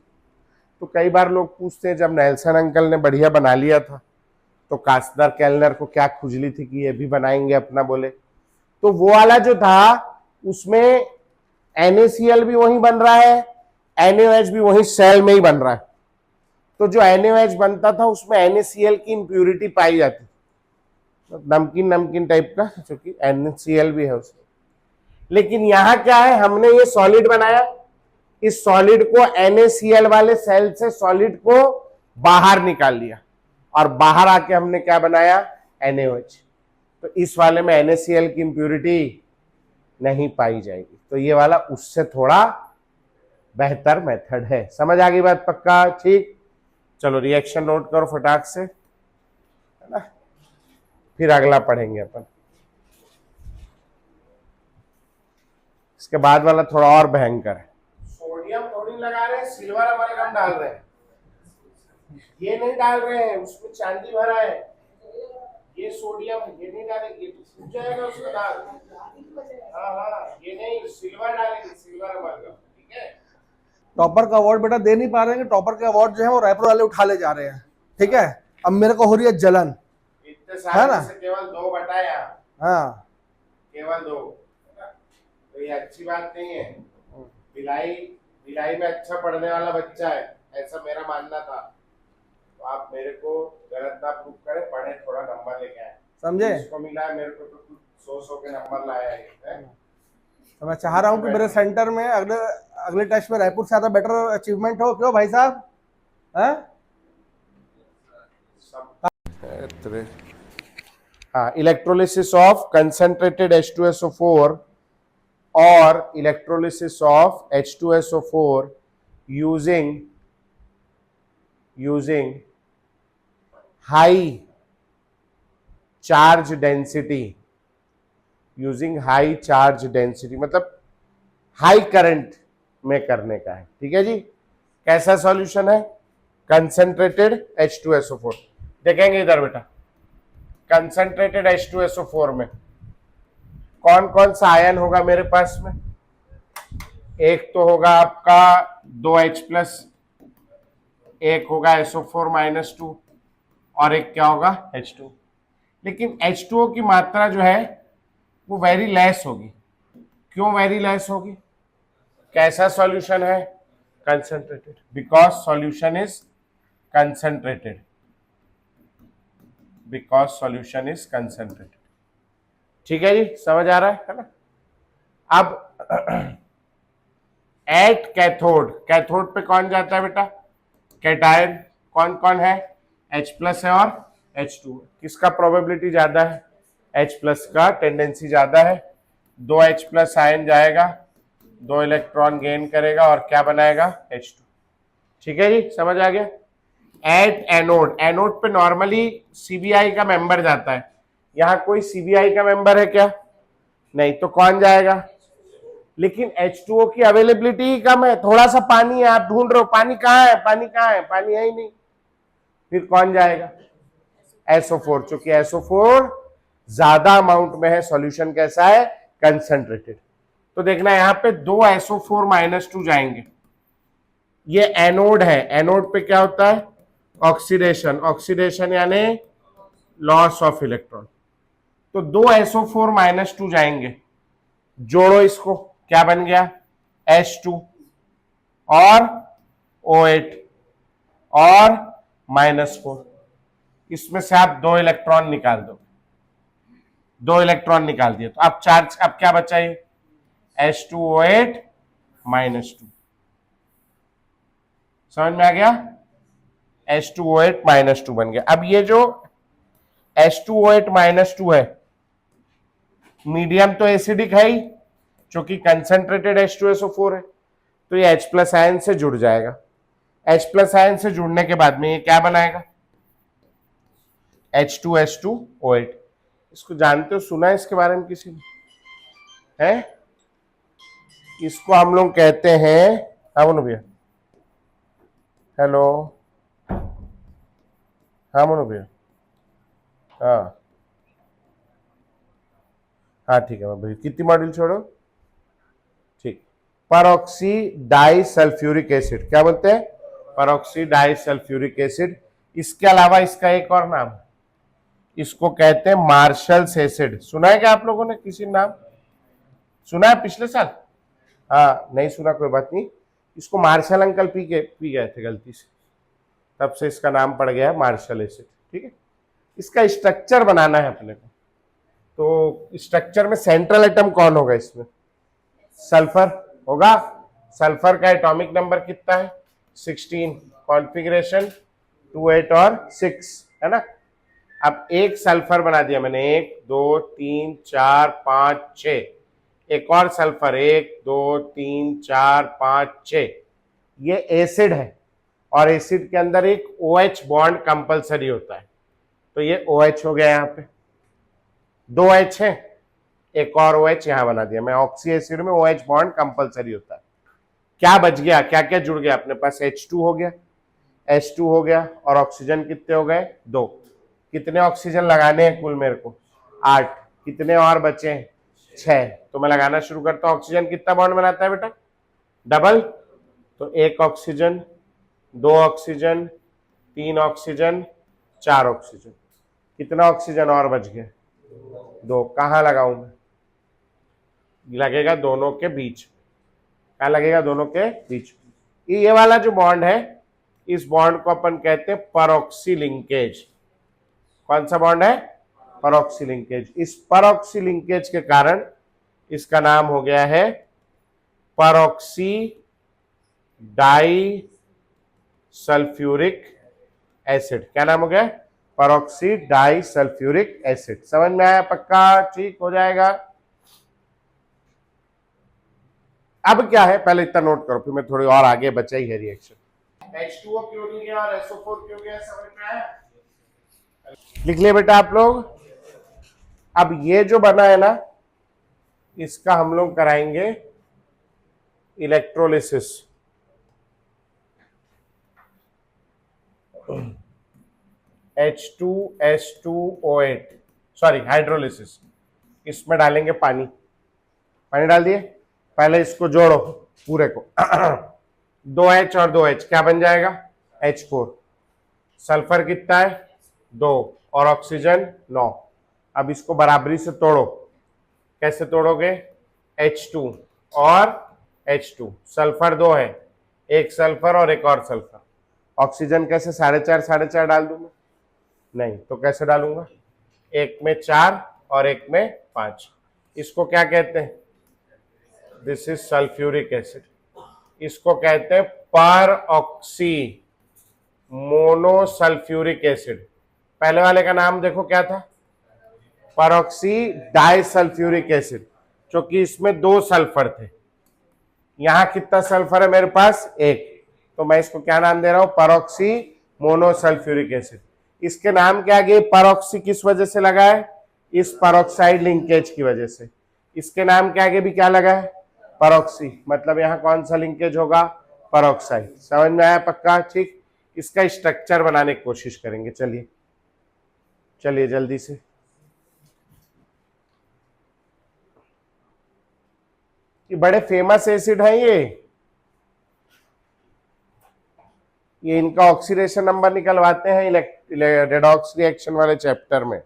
तो कई बार लोग पूछते हैं, जब नेल्सन अंकल ने बढ़िया बना लिया था तो कास्टर केल्नर को क्या खुजली थी कि ये भी बनाएंगे अपना, बोले तो वो वाला जो था उसमें NaCl भी वही बन रहा है, NaOH भी वही सेल में ही बन रहा है। तो जो NaOH बनता था उसमें NaCl की इंप्यूरिटी पाई जाती, नमकीन टाइप का, जो कि NaCl भी है उसमें। लेकिन यहां क्या है, हमने ये सॉलिड बनाया, इस सॉलिड को NaCl वाले सेल से सॉलिड को बाहर निकाल लिया, और बाहर आके हमने क्या बनाया, NaOH। तो इस वाले में NaCl की इंप्यूरिटी नहीं पाई जाएगी। तो ये वाला उससे थोड़ा बेहतर मेथड है। समझ आ गई बात? पक्का? ठीक, चलो रिएक्शन नोट करो फटाक से, है ना, फिर अगला पढ़ेंगे अपन। इसके बाद वाला थोड़ा और भयंकर है। सोडियम थोड़ी लगा रहे हैं, सिल्वर अमलगम डाल रहे हैं, ये नहीं डाल रहे हैं, उसमें चांदी भरा है, ये सोडियम, ये नहीं डालेंगे, ये तो फूट जाएगा उसका दाग। हाँ, ये नहीं, सिल्वर डालेंगे, सिल्वर अमलगम, ठीक है। टॉपर का अवार्ड बेटा दे नहीं पा रहे हैं, टॉपर का अवार्ड जो है वो रायपुर वाले उठा ले जा रहे हैं, ठीक है। अब मेरे को हो रही है जलन, इतने सारे में से केवल 2 बटाया, हाँ केवल 2, तो ये अच्छी बात नहीं है। भिलाई में अच्छा पढ़ने वाला बच्चा है, ऐसा मेरा मानना था। तो आप मेरे को गलत ना प्रूफ करें, पढ़े, थोड़ा नंबर लेके आए, समझे। इसको मिला है, मेरे को तो 100 के नंबर लाया है। तो मैं चाह रहा हूँ कि मेरे सेंटर में अगले टेस्ट में रायपुर से ज्यादा बेटर अचीवमेंट हो। क्यों भाई साहब? हाँ, इलेक्ट्रोलिसिस ऑफ कंसंट्रेटेड H2SO4 और electrolysis of H2SO4 using high charge density, मतलब हाई करंट में करने का है, ठीक है जी। कैसा सॉल्यूशन है, कंसंट्रेटेड H2SO4। देखेंगे इधर बेटा, कंसंट्रेटेड H2SO4 में कौन कौन सा आयन होगा मेरे पास में, एक तो होगा आपका 2H प्लस, एक होगा SO4 माइनस 2, और एक क्या होगा H2। लेकिन H2O की मात्रा जो है वो वेरी लेस होगी। क्यों वेरी लेस होगी? कैसा सॉल्यूशन है, concentrated, because solution is concentrated, ठीक है जी, समझ आ रहा है ना। अब एट कैथोड पे कौन जाता है बेटा, कैटायन। कौन कौन है, H प्लस है और H2। किसका प्रोबेबिलिटी ज्यादा है, H प्लस का टेंडेंसी ज्यादा है। 2H प्लस आयन जाएगा, 2 इलेक्ट्रॉन गेन करेगा और क्या बनाएगा, H2। ठीक है जी, समझ आ गया। एट एनोड पे नॉर्मली सीबीआई का मेंबर जाता है, यहां कोई सीबीआई का मेंबर है क्या, नहीं, तो कौन जाएगा। लेकिन H2O की अवेलेबिलिटी ही कम है, थोड़ा सा पानी है, आप ढूंढ रहे हो पानी कहाँ है, पानी है ही नहीं, फिर कौन जाएगा, SO4। चूंकि SO4 ज्यादा अमाउंट में है, सॉल्यूशन कैसा है, कंसंट्रेटेड। तो देखना यहां पे 2 SO4 माइनस 2 जाएंगे, ये एनोड है, एनोड पे क्या होता है, ऑक्सीडेशन यानी लॉस ऑफ इलेक्ट्रॉन। तो 2 SO4 माइनस 2 जाएंगे, जोड़ो इसको, क्या बन गया, H2 और O8 और -4। इसमें से आप 2 इलेक्ट्रॉन निकाल दो, 2 इलेक्ट्रॉन निकाल दिए तो अब चार्ज, अब क्या बचा ये H2O8 -2। समझ में आ गया? H2O8 -2 बन गया। अब ये जो H2O8 -2 है, मीडियम तो एसिडिक है ही, क्योंकि कंसेंट्रेटेड H2SO4 है, तो ये H+ आयन से जुड़ जाएगा। H+ आयन से जुड़ने के बाद में ये क्या बनाएगा? H2H2O8। इसको जानते हो, सुना है इसके बारे में किसी ने? है? इसको हम लोग कहते हैं, हाँ मोनू भैया, हेलो, हाँ मोनू भैया, हाँ हाँ ठीक है भैया, कितनी मॉड्यूल छोड़ो, ठीक। परऑक्सी डाई सल्फ्यूरिक एसिड, क्या बोलते हैं? Peroxy di sulphuric acid. इसके अलावा इसका एक और नाम, इसको कहते हैं मार्शल्स एसिड। सुना है क्या आप लोगों ने किसी नाम सुना है पिछले साल? हाँ, नहीं सुना कोई बात नहीं। इसको मार्शल अंकल पी गए थे गलती से, तब से इसका नाम पड़ गया है मार्शल एसिड। ठीक है, इसका स्ट्रक्चर बनाना है अपने को, तो स्ट्रक्चर में सेंट्रल एटम कौन होगा इसमें? सल्फर होगा। सल्फर का एटॉमिक नंबर कितना है? 16। कॉन्फ़िगरेशन 2 8 और 6 है ना। अब एक सल्फर बना दिया मैंने, 1 2 3 4 5 6। एक और सल्फर, 1 2 3 4 5 6। ये एसिड है, और एसिड के अंदर एक OH बॉन्ड कंपलसरी होता है, तो ये OH हो गया। यहाँ पे 2 H है, एक और OH यहां बना दिया मैं। ऑक्सी एसिड में OH बॉन्ड कंपलसरी होता है। क्या बच गया, क्या क्या जुड़ गया अपने पास? H2 हो गया, H2 हो गया, और ऑक्सीजन कितने हो गए? 2। कितने ऑक्सीजन लगाने हैं कुल मेरे को? 8। कितने और बचे हैं? 6। तो मैं लगाना शुरू करता हूं। ऑक्सीजन कितना बॉन्ड बनाता है बेटा? डबल। तो 1 ऑक्सीजन, 2 ऑक्सीजन, 3 ऑक्सीजन, 4 ऑक्सीजन। कितना ऑक्सीजन और बच गया? 2। कहां लगाऊं मैं? लगेगा दोनों के बीच। क्या लगेगा? दोनों के बीच। ये वाला जो बॉन्ड है, इस बॉन्ड को अपन कहते हैं परऑक्सी लिंकेज। कौन सा बॉन्ड है? परऑक्सी लिंकेज। इस परऑक्सी लिंकेज के कारण इसका नाम हो गया है परऑक्सी डाई सल्फ्यूरिक एसिड। क्या नाम हो गया? Peroxy di sulphuric acid. समझ में आया? पक्का? ठीक हो जाएगा। अब क्या है, पहले इतना नोट करो, फिर मैं थोड़ी और आगे बचा ही है रिएक्शन। H2O क्यों नहीं गया और SO4 क्यों गया, समझ में आया? लिख लिया बेटा आप लोग? अब ये जो बना है ना, इसका हम लोग कराएंगे इलेक्ट्रोलिसिस। H2S2O8, sorry hydrolysis. इसमें डालेंगे पानी। पानी डाल दिए, पहले इसको जोड़ो पूरे को। 2H और 2H क्या बन जाएगा? H4। सल्फर कितना है? 2, और ऑक्सीजन 9। अब इसको बराबरी से तोड़ो। कैसे तोड़ोगे? H2 और H2। सल्फर 2 है, एक सल्फर और एक और सल्फर। ऑक्सीजन कैसे 4.5 4.5 डाल दूं मैं? नहीं, तो कैसे डालूंगा? एक में 4 और एक में 5। इसको क्या कहते हैं? This is sulphuric acid. इसको कहते हैं पर ऑक्सी मोनोसल्फ्यूरिक एसिड। पहले वाले का नाम देखो क्या था? परऑक्सी डाइसल्फ्यूरिक एसिड, क्योंकि इसमें 2 सल्फर थे। यहां कितना सल्फर है मेरे पास? 1। तो मैं इसको क्या नाम दे रहा हूं? Peroxy monosulphuric acid. इसके नाम के आगे परऑक्सी किस वजह से लगा है? इस परऑक्साइड लिंकेज की वजह से। इसके नाम के आगे भी क्या लगा है? परऑक्सी। मतलब यहां कौन सा लिंकेज होगा? परऑक्साइड। समझ में आया? पक्का? ठीक। इसका स्ट्रक्चर बनाने की कोशिश करेंगे। चलिए चलिए जल्दी से। ये बड़े फेमस एसिड हैं ये इनका ऑक्सीडेशन नंबर निकलवाते हैं रेडॉक्स रिएक्शन वाले चैप्टर में।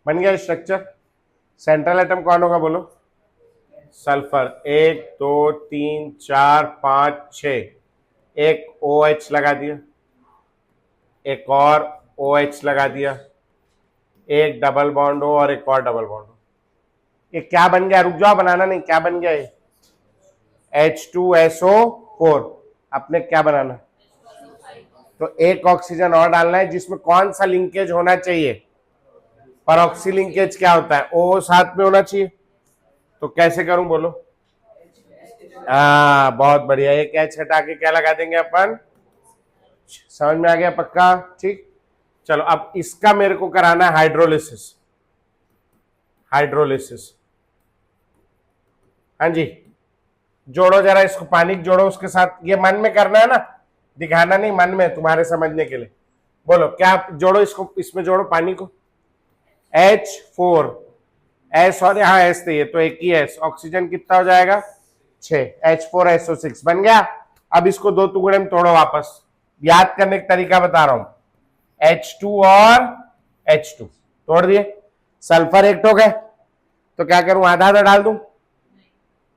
बन गया स्ट्रक्चर। सेंट्रल एटम कौन होगा बोलो? सल्फर। 1 2 3 4 5 6। एक OH लगा दिया, एक और OH लगा दिया, एक डबल बॉन्ड हो और एक और डबल बॉन्ड हो। ये क्या बन गया, रुक जाओ बनाना नहीं, क्या बन गया ये H2SO4। अपने क्या बनाना, तो एक ऑक्सीजन और डालना है जिसमें कौन सा लिंकेज होना चाहिए, परऑक्सी लिंकेज क्या होता है, O साथ में होना चाहिए। तो कैसे करूं बोलो, बहुत बढ़िया, एक H हटा के क्या लगा देंगे अपन, समझ में आ गया पक्का, ठीक। चलो अब इसका मेरे को कराना है हाइड्रोलिसिस, हाइड्रोलिसिस, हाँ जी, जोड़ो जरा इसको, पानी जोड़ो उसके साथ, ये मन में करना है ना, दिखाना नहीं, मन में, तुम्हारे समझने के लिए। बोलो क्या, जोड़ो इसको, इसमें जोड़ो पानी को, H4 S और यहाँ S चाहिए तो एक ही S, ऑक्सीजन कितना हो जाएगा 6, H4SO6 बन गया। अब इसको दो टुकड़े में तोड़ो वापस, याद करने का तरीका बता रहा हूं, H2 और H2 तोड़ दिए, सल्फर एक टोक है तो क्या करूं, आधा आधा डाल दूं,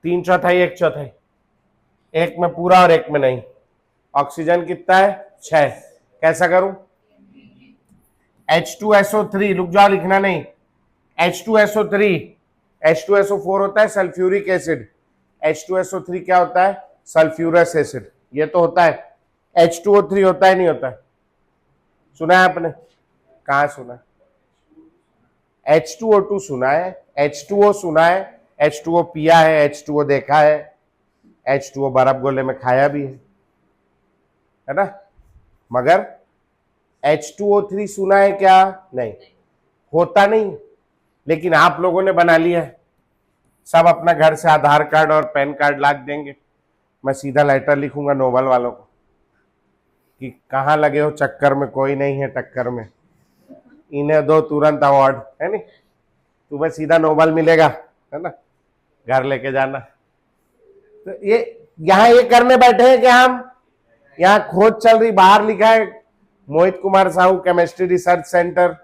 3/4 1/4, एक में पूरा और एक में नहीं। ऑक्सीजन कितना है 6, कैसा करूं, H2SO3, रुक जाओ लिखना नहीं, H2SO3, H2SO4 होता है सल्फ्यूरिक एसिड, H2SO3 क्या होता है, सल्फ्यूरस एसिड, ये तो होता है, H2O3 होता है नहीं होता है, सुना है आपने, कहाँ सुना है, H2O2 सुना है, H2O सुना है, H2O पिया है, H2O देखा है, H2O बर्फ गोले में खाया भी है ना, मगर H2O3 सुना है क्या, नहीं, होता नहीं, लेकिन आप लोगों ने बना लिया है। सब अपना घर से आधार कार्ड और पैन कार्ड लाद देंगे, मैं सीधा लेटर लिखूंगा नोबल वालों को कि कहाँ लगे हो चक्कर में, कोई नहीं है टक्कर में, इन्हें दो तुरंत अवार्ड, है नहीं, तुम्हें सीधा नोबल मिलेगा, है ना, घर लेके जाना। तो ये यहाँ ये करने बैठे हैं कि हम यहाँ खोज चल रही, बाहर लिखा है Mohit Kumar Sahu chemistry research centre,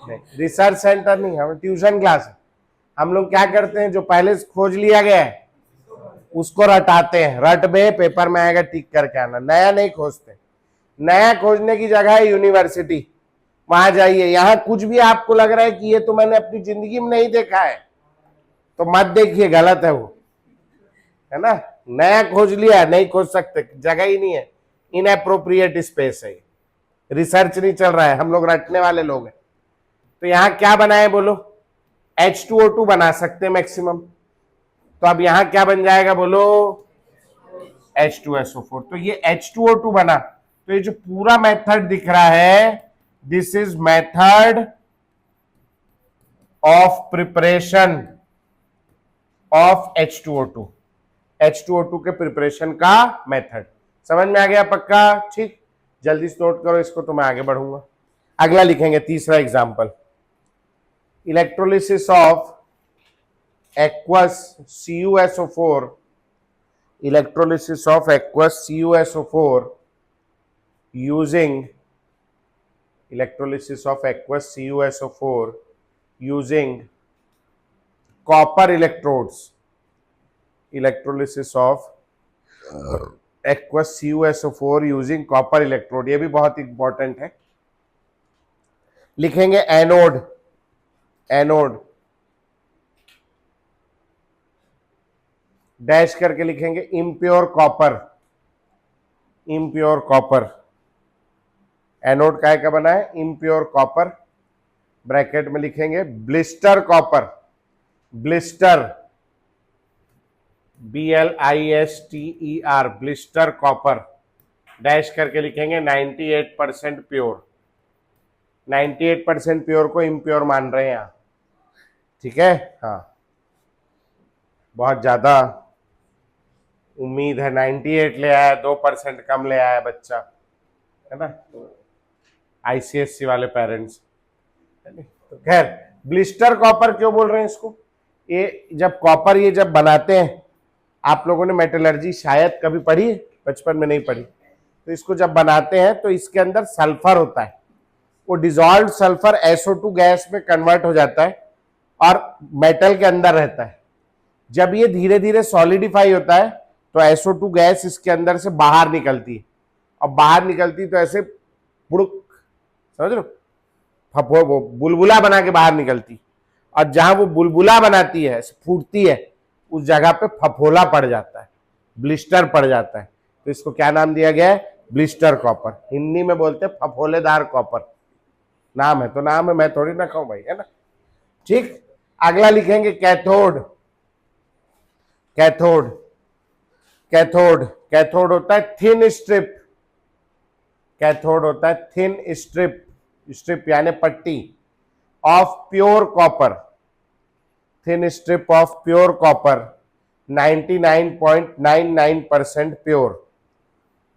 नहीं रिसर्च सेंटर नहीं, हम ट्यूशन क्लास है। हम लोग क्या करते हैं, जो पहले से खोज लिया गया है उसको रटाते हैं, रट बे पेपर में आएगा टिक करके आना, नया नहीं खोजते। नया खोजने की जगह है यूनिवर्सिटी, वहां जाइए, यहाँ कुछ भी आपको लग रहा है कि ये तो मैंने अपनी जिंदगी में नहीं देखा है तो मत देखिए, गलत है वो, है ना, नया खोज लिया, नहीं खोज सकते, जगह ही नहीं है, इनएप्रोप्रिएट स्पेस है, रिसर्च नहीं चल रहा है, हम लोग रटने वाले लोग हैं। तो यहाँ क्या बनाए बोलो, H2O2 बना सकते हैं मैक्सिमम, तो अब यहां क्या बन जाएगा बोलो, H2SO4, तो ये H2O2 बना, तो ये जो पूरा मेथड दिख रहा है, this is method of preparation of H2O2, H2O2 के प्रिपरेशन का मेथड, समझ में आ गया पक्का, ठीक, जल्दी से नोट करो इसको तो मैं आगे बढ़ूंगा। अगला लिखेंगे, तीसरा example, electrolysis of aqueous CuSO4, electrolysis of aqueous CuSO4 using electrolysis of aqueous CuSO4 using copper electrodes, electrolysis of aqueous CuSO4 using copper electrode, ये भी बहुत इंपॉर्टेंट है। लिखेंगे एनोड, एनोड डैश करके लिखेंगे impure copper, impure copper, anode काय का बना है, इम्प्योर कॉपर, ब्रैकेट में लिखेंगे blister copper, blister BLISTER, blister copper, dash करके लिखेंगे 98% प्योर, 98% प्योर को इम्प्योर मान रहे हैं यहाँ, ठीक है, हाँ, बहुत ज्यादा उम्मीद है, 98 ले आया, 2% कम ले आया बच्चा, है ना, ICSC वाले पेरेंट्स, तो खैर ब्लिस्टर कॉपर क्यों बोल रहे हैं इसको, ये जब कॉपर ये जब बनाते हैं, आप लोगों ने मेटलर्जी शायद कभी पढ़ी, बचपन में नहीं पढ़ी, तो इसको जब बनाते हैं तो इसके अंदर सल्फर होता है, वो डिजॉल्व सल्फर SO2 गैस में कन्वर्ट हो जाता है और मेटल के अंदर रहता है। जब ये धीरे धीरे सॉलिडिफाई होता है तो SO2 गैस इसके अंदर से बाहर निकलती है, और बाहर निकलती तो ऐसे बुड़ुक, समझ लो, फफो वो बुलबुला बना के बाहर निकलती, और जहां वो बुलबुला बनाती है, फूटती है, उस जगह पे फफोला पड़ जाता है, ब्लिस्टर पड़ जाता है, तो इसको क्या नाम दिया गया है? Blister copper. हिंदी में बोलते हैं फफोलेदार कॉपर। नाम है तो नाम है, मैं थोड़ी ना कहूं भाई, है ना। ठीक, अगला लिखेंगे कैथोड। कैथोड, कैथोड, कैथोड होता है थिन स्ट्रिप। कैथोड होता है थिन स्ट्रिप, स्ट्रिप यानी पट्टी, of pure copper, thin strip of pure copper, 99.99% pure,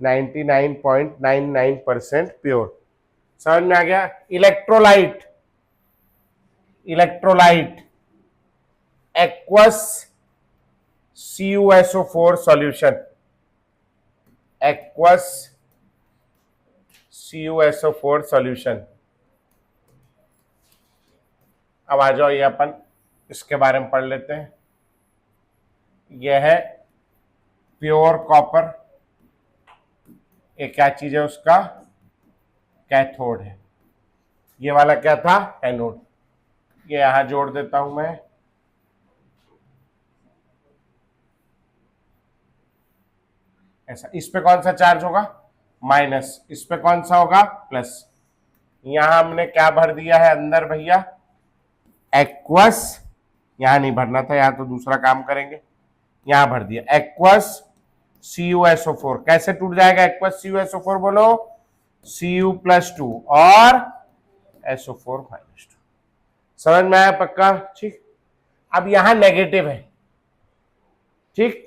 99.99% pure. समझ में आ गया? Electrolyte, electrolyte, aqueous CuSO4 solution, aqueous CuSO4 solution. अब आ जाओ, ये अपन इसके बारे में पढ़ लेते हैं। यह है प्योर कॉपर, ये क्या चीज है? उसका कैथोड है। ये वाला क्या था? एनोड। ये यहां जोड़ देता हूं मैं, ऐसा। इस पे कौन सा चार्ज होगा? माइनस। इस पे कौन सा होगा? प्लस। यहां हमने क्या भर दिया है अंदर भैया? एक्वस। यहां नहीं भरना था, यहां तो दूसरा काम करेंगे, यहां भर दिया एक्वस CuSO4। कैसे टूट जाएगा एक्वस CuSO4? बोलो, Cu+2 और SO4-2। समझ में आया? पक्का? ठीक। अब यहां नेगेटिव है, ठीक।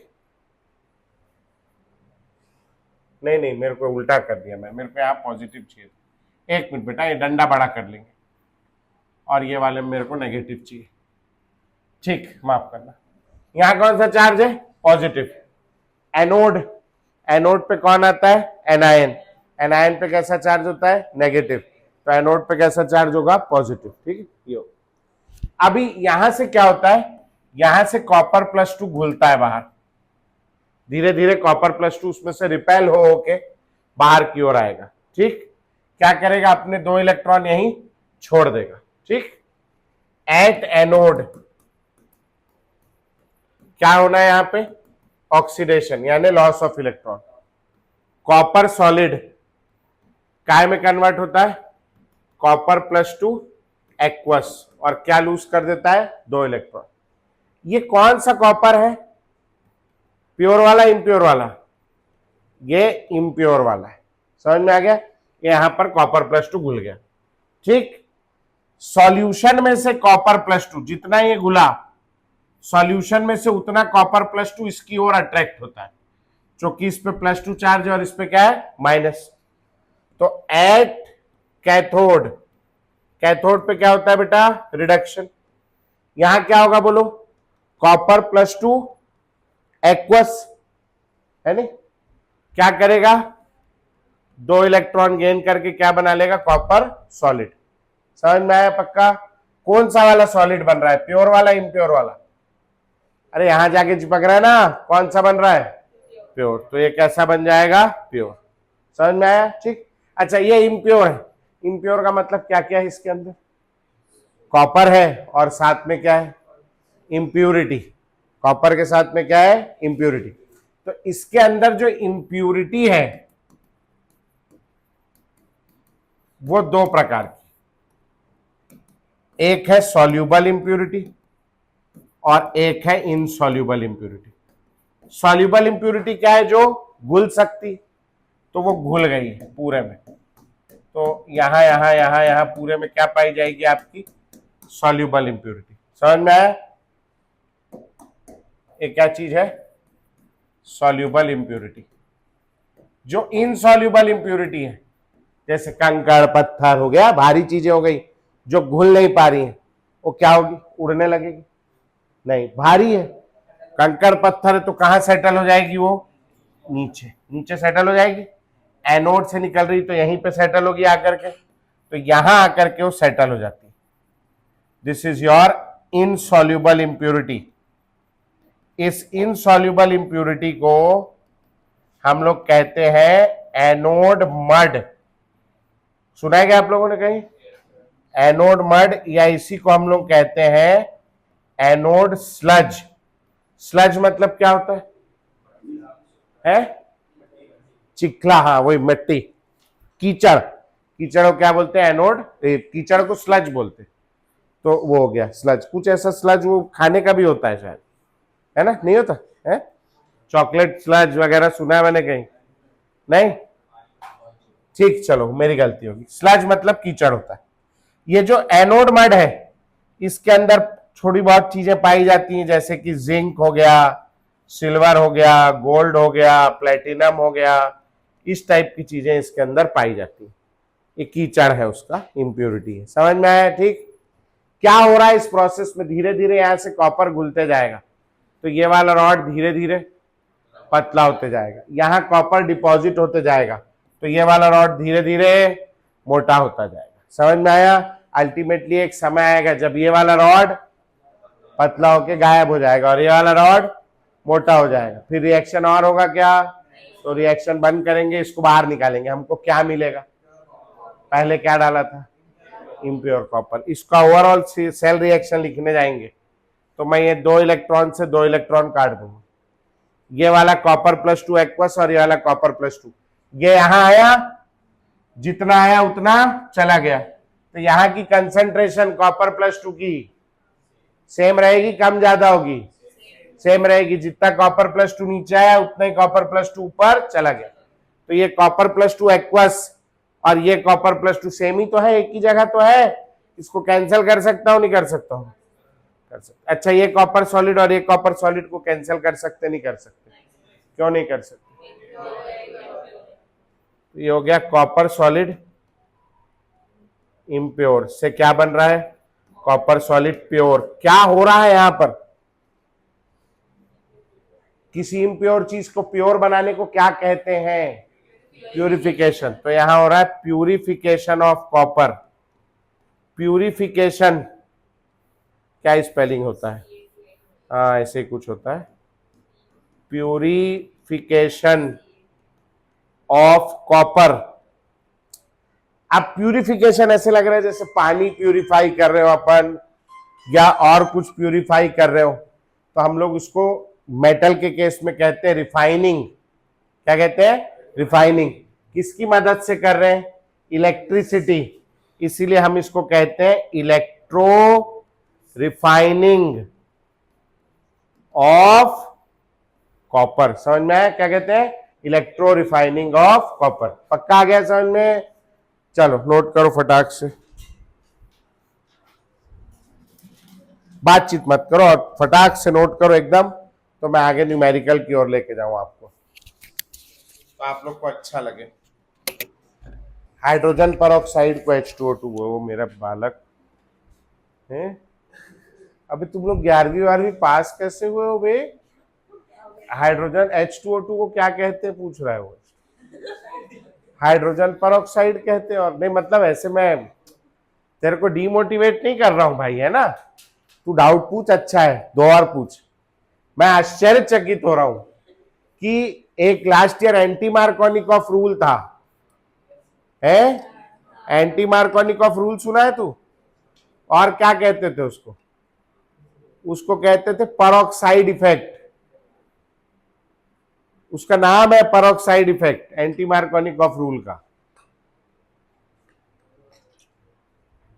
नहीं नहीं, मेरे को उल्टा कर दिया मैं, मेरे को यहाँ पॉजिटिव चाहिए। एक मिनट बेटा, ये डंडा बड़ा कर लेंगे, और ये वाले मेरे को नेगेटिव चाहिए। ठीक, माफ करना। यहां कौन सा चार्ज है? पॉजिटिव। एनोड, एनोड पे कौन आता है? एनायन। एनायन पे कैसा चार्ज होता है? नेगेटिव। तो एनोड पे कैसा चार्ज होगा? पॉजिटिव। ठीक है, ये। अभी यहां से क्या होता है? यहां से Cr+2 घुलता है बाहर, धीरे धीरे Cr+2 उसमें से रिपेल हो के बाहर की ओर आएगा। ठीक, क्या करेगा? अपने 2 इलेक्ट्रॉन यहीं छोड़ देगा। ठीक, एट एनोड क्या होना है यहां पे? ऑक्सीडेशन यानी loss of electron. Copper solid काय में कन्वर्ट होता है? Cr+2 एक्वस, और क्या लूज कर देता है? 2 इलेक्ट्रॉन। ये कौन सा कॉपर है? प्योर वाला, इम्प्योर वाला? ये इम्प्योर वाला है। समझ में आ गया? यहां पर Cr+2 घुल गया। ठीक, सॉल्यूशन में से Cr+2 जितना ये घुला, सॉल्यूशन में से उतना Cr+2 इसकी ओर अट्रैक्ट होता है, क्योंकि इस पे +2 चार्ज है और इस पे क्या है? माइनस। तो एट कैथोड, कैथोड पे क्या होता है बेटा? रिडक्शन। यहां क्या होगा? बोलो, Cr+2 एक्वस, है नहीं? क्या करेगा? 2 इलेक्ट्रॉन गेन करके क्या बना लेगा? Copper solid. समझ में आया? पक्का? कौन सा वाला सॉलिड बन रहा है? प्योर वाला, इम्प्योर वाला? अरे यहां जाके चिपक रहा है ना, कौन सा बन रहा है? प्योर। तो ये कैसा बन जाएगा? प्योर। समझ में आया? ठीक। अच्छा, ये इम्प्योर है। इम्प्योर का मतलब क्या क्या है इसके अंदर? कॉपर है और साथ में क्या है? इम्प्यूरिटी। कॉपर के साथ में क्या है? इम्प्यूरिटी। तो इसके अंदर जो इम्प्यूरिटी है वो 2 प्रकार की, एक है सॉल्यूबल इम्प्यूरिटी और एक है इनसॉल्यूबल इम्प्यूरिटी। सॉल्यूबल इम्प्यूरिटी क्या है? जो घुल सकती, तो वो घुल गई है पूरे में। तो यहां यहां यहां यहां पूरे में क्या पाई जाएगी? आपकी सॉल्यूबल इम्प्यूरिटी। समझ में आया? ये क्या चीज है? Soluble impurity. जो इनसॉल्यूबल इम्प्यूरिटी है, जैसे कंकड़ पत्थर हो गया, भारी चीजें हो गई जो घुल नहीं पा रही हैं, वो क्या होगी? उड़ने लगेगी। नहीं, भारी है, कंकड़ पत्थर है, तो कहां सेटल हो जाएगी? वो नीचे, नीचे सेटल हो जाएगी। एनोड से निकल रही तो यहीं पे सेटल होगी आकर के, तो यहां आकर के वो सेटल हो जाती है। This is your insoluble impurity. इस इनसॉल्यूबल इम्प्यूरिटी को हम लोग कहते हैं एनोड मड। सुना है क्या आप लोगों ने कहीं? एनोड मड, या इसी को हम लोग कहते हैं एनोड स्लज। स्लज मतलब क्या होता है? चिखला, हाँ वही मिट्टी, कीचड़। कीचड़ को क्या बोलते हैं? एनोड। कीचड़ को स्लज बोलते हैं। तो वो हो गया स्लज। कुछ ऐसा स्लज वो खाने का भी होता है शायद, है ना? नहीं होता है? चॉकलेट स्लज वगैरह सुना है मैंने कहीं? नहीं? ठीक, चलो मेरी गलती होगी। स्लज मतलब कीचड़ होता है। ये जो एनोड मड है, इसके अंदर थोड़ी बहुत चीजें पाई जाती हैं, जैसे कि जिंक हो गया, सिल्वर हो गया, गोल्ड हो गया, प्लेटिनम हो गया, इस टाइप की चीजें इसके अंदर पाई जाती हैं। ये कीचड़ है, उसका इम्प्योरिटी है। समझ में आया? ठीक। क्या हो रहा है इस प्रोसेस में? धीरे धीरे यहां से कॉपर घुलते जाएगा, तो ये वाला रॉड धीरे धीरे पतला होते जाएगा। यहां कॉपर डिपॉजिट होते जाएगा, तो ये वाला रॉड धीरे धीरे मोटा होता जाएगा। समझ में आया? अल्टीमेटली एक समय आएगा जब ये वाला रॉड पतला होके गायब हो जाएगा और ये वाला रॉड मोटा हो जाएगा। फिर रिएक्शन और होगा क्या? तो रिएक्शन बंद करेंगे, इसको बाहर निकालेंगे, हमको क्या मिलेगा? पहले क्या डाला था? Impure copper. इसका ओवरऑल सेल रिएक्शन लिखने जाएंगे तो मैं ये 2 इलेक्ट्रॉन से 2 इलेक्ट्रॉन काट दूंगा। ये वाला कॉपर +2 एक्वस और ये वाला कॉपर +2, ये यहां आया, जितना आया उतना चला गया। तो यहां की कंसंट्रेशन कॉपर +2 की सेम रहेगी, कम ज्यादा होगी? सेम रहेगी। जितना कॉपर +2 नीचे आया उतना ही कॉपर +2 ऊपर चला गया। तो ये कॉपर +2 एक्वस और ये कॉपर +2 सेम ही तो है, एक ही जगह तो है। इसको कैंसिल कर सकता हूं, नहीं कर सकता हूं? कर सकते। अच्छा, ये कॉपर सॉलिड और ये कॉपर सॉलिड को कैंसिल कर सकते, नहीं कर सकते? क्यों नहीं कर सकते? तो ये हो गया कॉपर सॉलिड इम्प्योर। से क्या बन रहा है? Copper solid pure. क्या हो रहा है यहां पर? किसी इम्प्योर चीज को प्योर बनाने को क्या कहते हैं? प्यूरिफिकेशन। तो यहां हो रहा है प्यूरिफिकेशन ऑफ कॉपर। प्यूरिफिकेशन क्या स्पेलिंग होता है? हाँ, ऐसे ही कुछ होता है, प्यूरिफिकेशन ऑफ कॉपर। अब प्यूरिफिकेशन ऐसे लग रहा है जैसे पानी प्यूरिफाई कर रहे हो अपन, या और कुछ प्यूरिफाई कर रहे हो। तो हम लोग उसको मेटल के केस में कहते हैं रिफाइनिंग। क्या कहते हैं? रिफाइनिंग। किसकी मदद से कर रहे हैं? इलेक्ट्रिसिटी। इसीलिए हम इसको कहते हैं इलेक्ट्रो रिफाइनिंग ऑफ कॉपर। समझ में आया? क्या कहते हैं? Electro refining of copper. पक्का आ गया समझ में? चलो नोट करो फटाक से, बातचीत मत करो और फटाक से नोट करो एकदम, तो मैं आगे न्यूमेरिकल की ओर लेके जाऊं आपको, तो आप लोग को अच्छा लगे। हाइड्रोजन परऑक्साइड को H2O2, वो मेरा बालक है। अबे तुम लोग 11वीं 12वीं पास कैसे हुए हो बे? हाइड्रोजन H2O2 को क्या कहते हैं पूछ रहा है वो? हाइड्रोजन परऑक्साइड कहते हैं। और नहीं मतलब ऐसे मैं तेरे को डीमोटिवेट नहीं कर रहा हूं भाई, है ना? तू डाउट पूछ, अच्छा है, 2 और पूछ। मैं आश्चर्यचकित हो रहा हूं कि एक last year anti Markovnikov rule था, है? एंटी मार्कोनिकॉफ रूल सुना है तू? और क्या कहते थे उसको? उसको कहते थे परऑक्साइड इफेक्ट। उसका नाम है peroxide effect, anti Markovnikov rule का।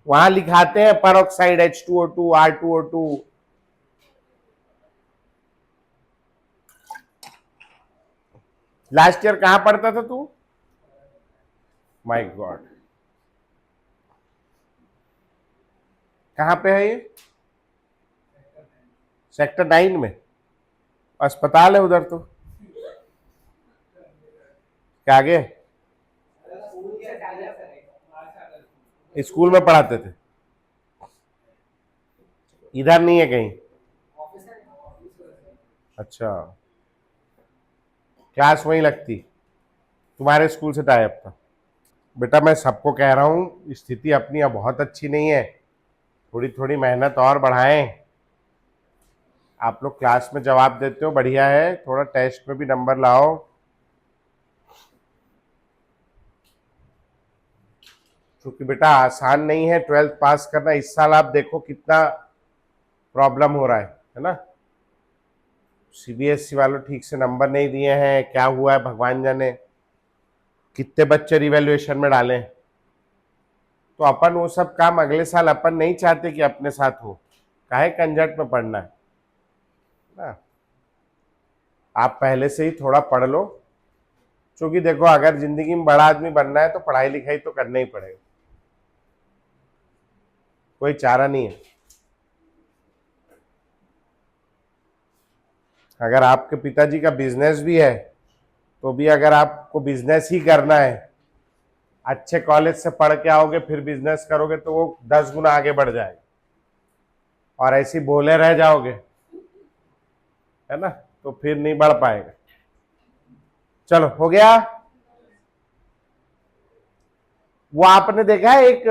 वहां लिखाते हैं peroxide H2O2 R2O2। Last year कहां पढ़ता था तू? माय गॉड, कहां पे है ये? सेक्टर 9 में अस्पताल है उधर तो। क्या आगे? स्कूल में पढ़ाते थे? इधर नहीं है कहीं? अच्छा, क्लास वहीं लगती, तुम्हारे स्कूल से टाई अप था? बेटा मैं सबको कह रहा हूं स्थिति अपनी अब बहुत अच्छी नहीं है, थोड़ी थोड़ी मेहनत और बढ़ाएं। आप लोग क्लास में जवाब देते हो बढ़िया है, थोड़ा टेस्ट में भी नंबर लाओ। क्योंकि बेटा आसान नहीं है 12th पास करना। इस साल आप देखो कितना प्रॉब्लम हो रहा है ना। सीबीएसई वालों ठीक से नंबर नहीं दिए हैं, क्या हुआ है भगवान जाने, कितने बच्चे रिवैल्यूएशन में डाले। तो अपन वो सब काम अगले साल अपन नहीं चाहते कि अपने साथ हो, काहे कंजट में पढ़ना है ना। आप पहले से ही थोड़ा पढ़ लो, क्योंकि देखो अगर जिंदगी में बड़ा आदमी बनना है तो पढ़ाई लिखाई तो करना ही पड़ेगा, कोई चारा नहीं है। अगर आपके पिताजी का बिजनेस भी है तो भी अगर आपको बिजनेस ही करना है, अच्छे कॉलेज से पढ़ के आओगे फिर बिजनेस करोगे तो वो 10 गुना आगे बढ़ जाएगा। और ऐसे भोले रह जाओगे है ना तो फिर नहीं बढ़ पाएगा। चलो हो गया। वो आपने देखा है एक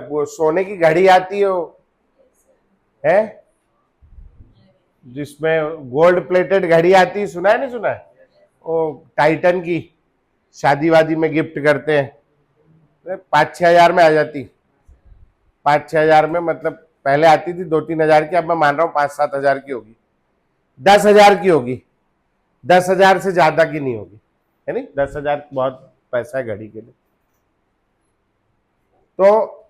वो सोने की घड़ी आती है जिसमें गोल्ड प्लेटेड घड़ी आती है, सुना है नहीं सुना है? वो टाइटन की शादी वादी में गिफ्ट करते हैं, 5-6 हजार में आ जाती। 5-6 हजार में, मतलब पहले आती थी 2-3 हजार की, अब मैं मान रहा हूँ 5-7 हजार की होगी, 10 हजार की होगी, 10 हजार से ज्यादा की नहीं होगी, है नहीं। 10 हजार बहुत पैसा है घड़ी के लिए। तो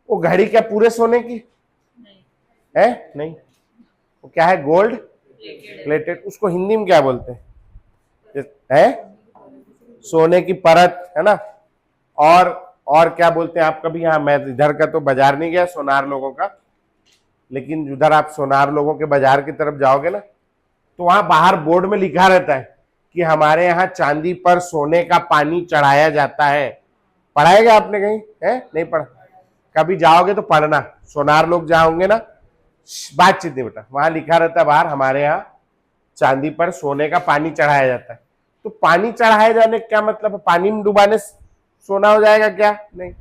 वो घड़ी क्या पूरे सोने की है? नहीं, वो क्या है, गोल्ड प्लेटेड। उसको हिंदी में क्या बोलते हैं? सोने की परत, है ना। और क्या बोलते हैं आप कभी, यहाँ मैं इधर का तो बाजार नहीं गया सोनार लोगों का, लेकिन उधर आप सोनार लोगों के बाजार की तरफ जाओगे ना तो वहां बाहर बोर्ड में लिखा रहता है कि हमारे यहाँ चांदी पर सोने का पानी चढ़ाया जाता है। पढ़ाएगा आपने कहीं? है नहीं पढ़ा? कभी जाओगे तो पढ़ना, सोनार लोग जाओगे ना, बातचीत नहीं बेटा, वहां लिखा रहता है बाहर हमारे यहाँ चांदी पर सोने का पानी चढ़ाया जाता है। तो पानी चढ़ाए जाने क्या मतलब है? पानी में डुबाने सोना हो जाएगा क्या? नहीं,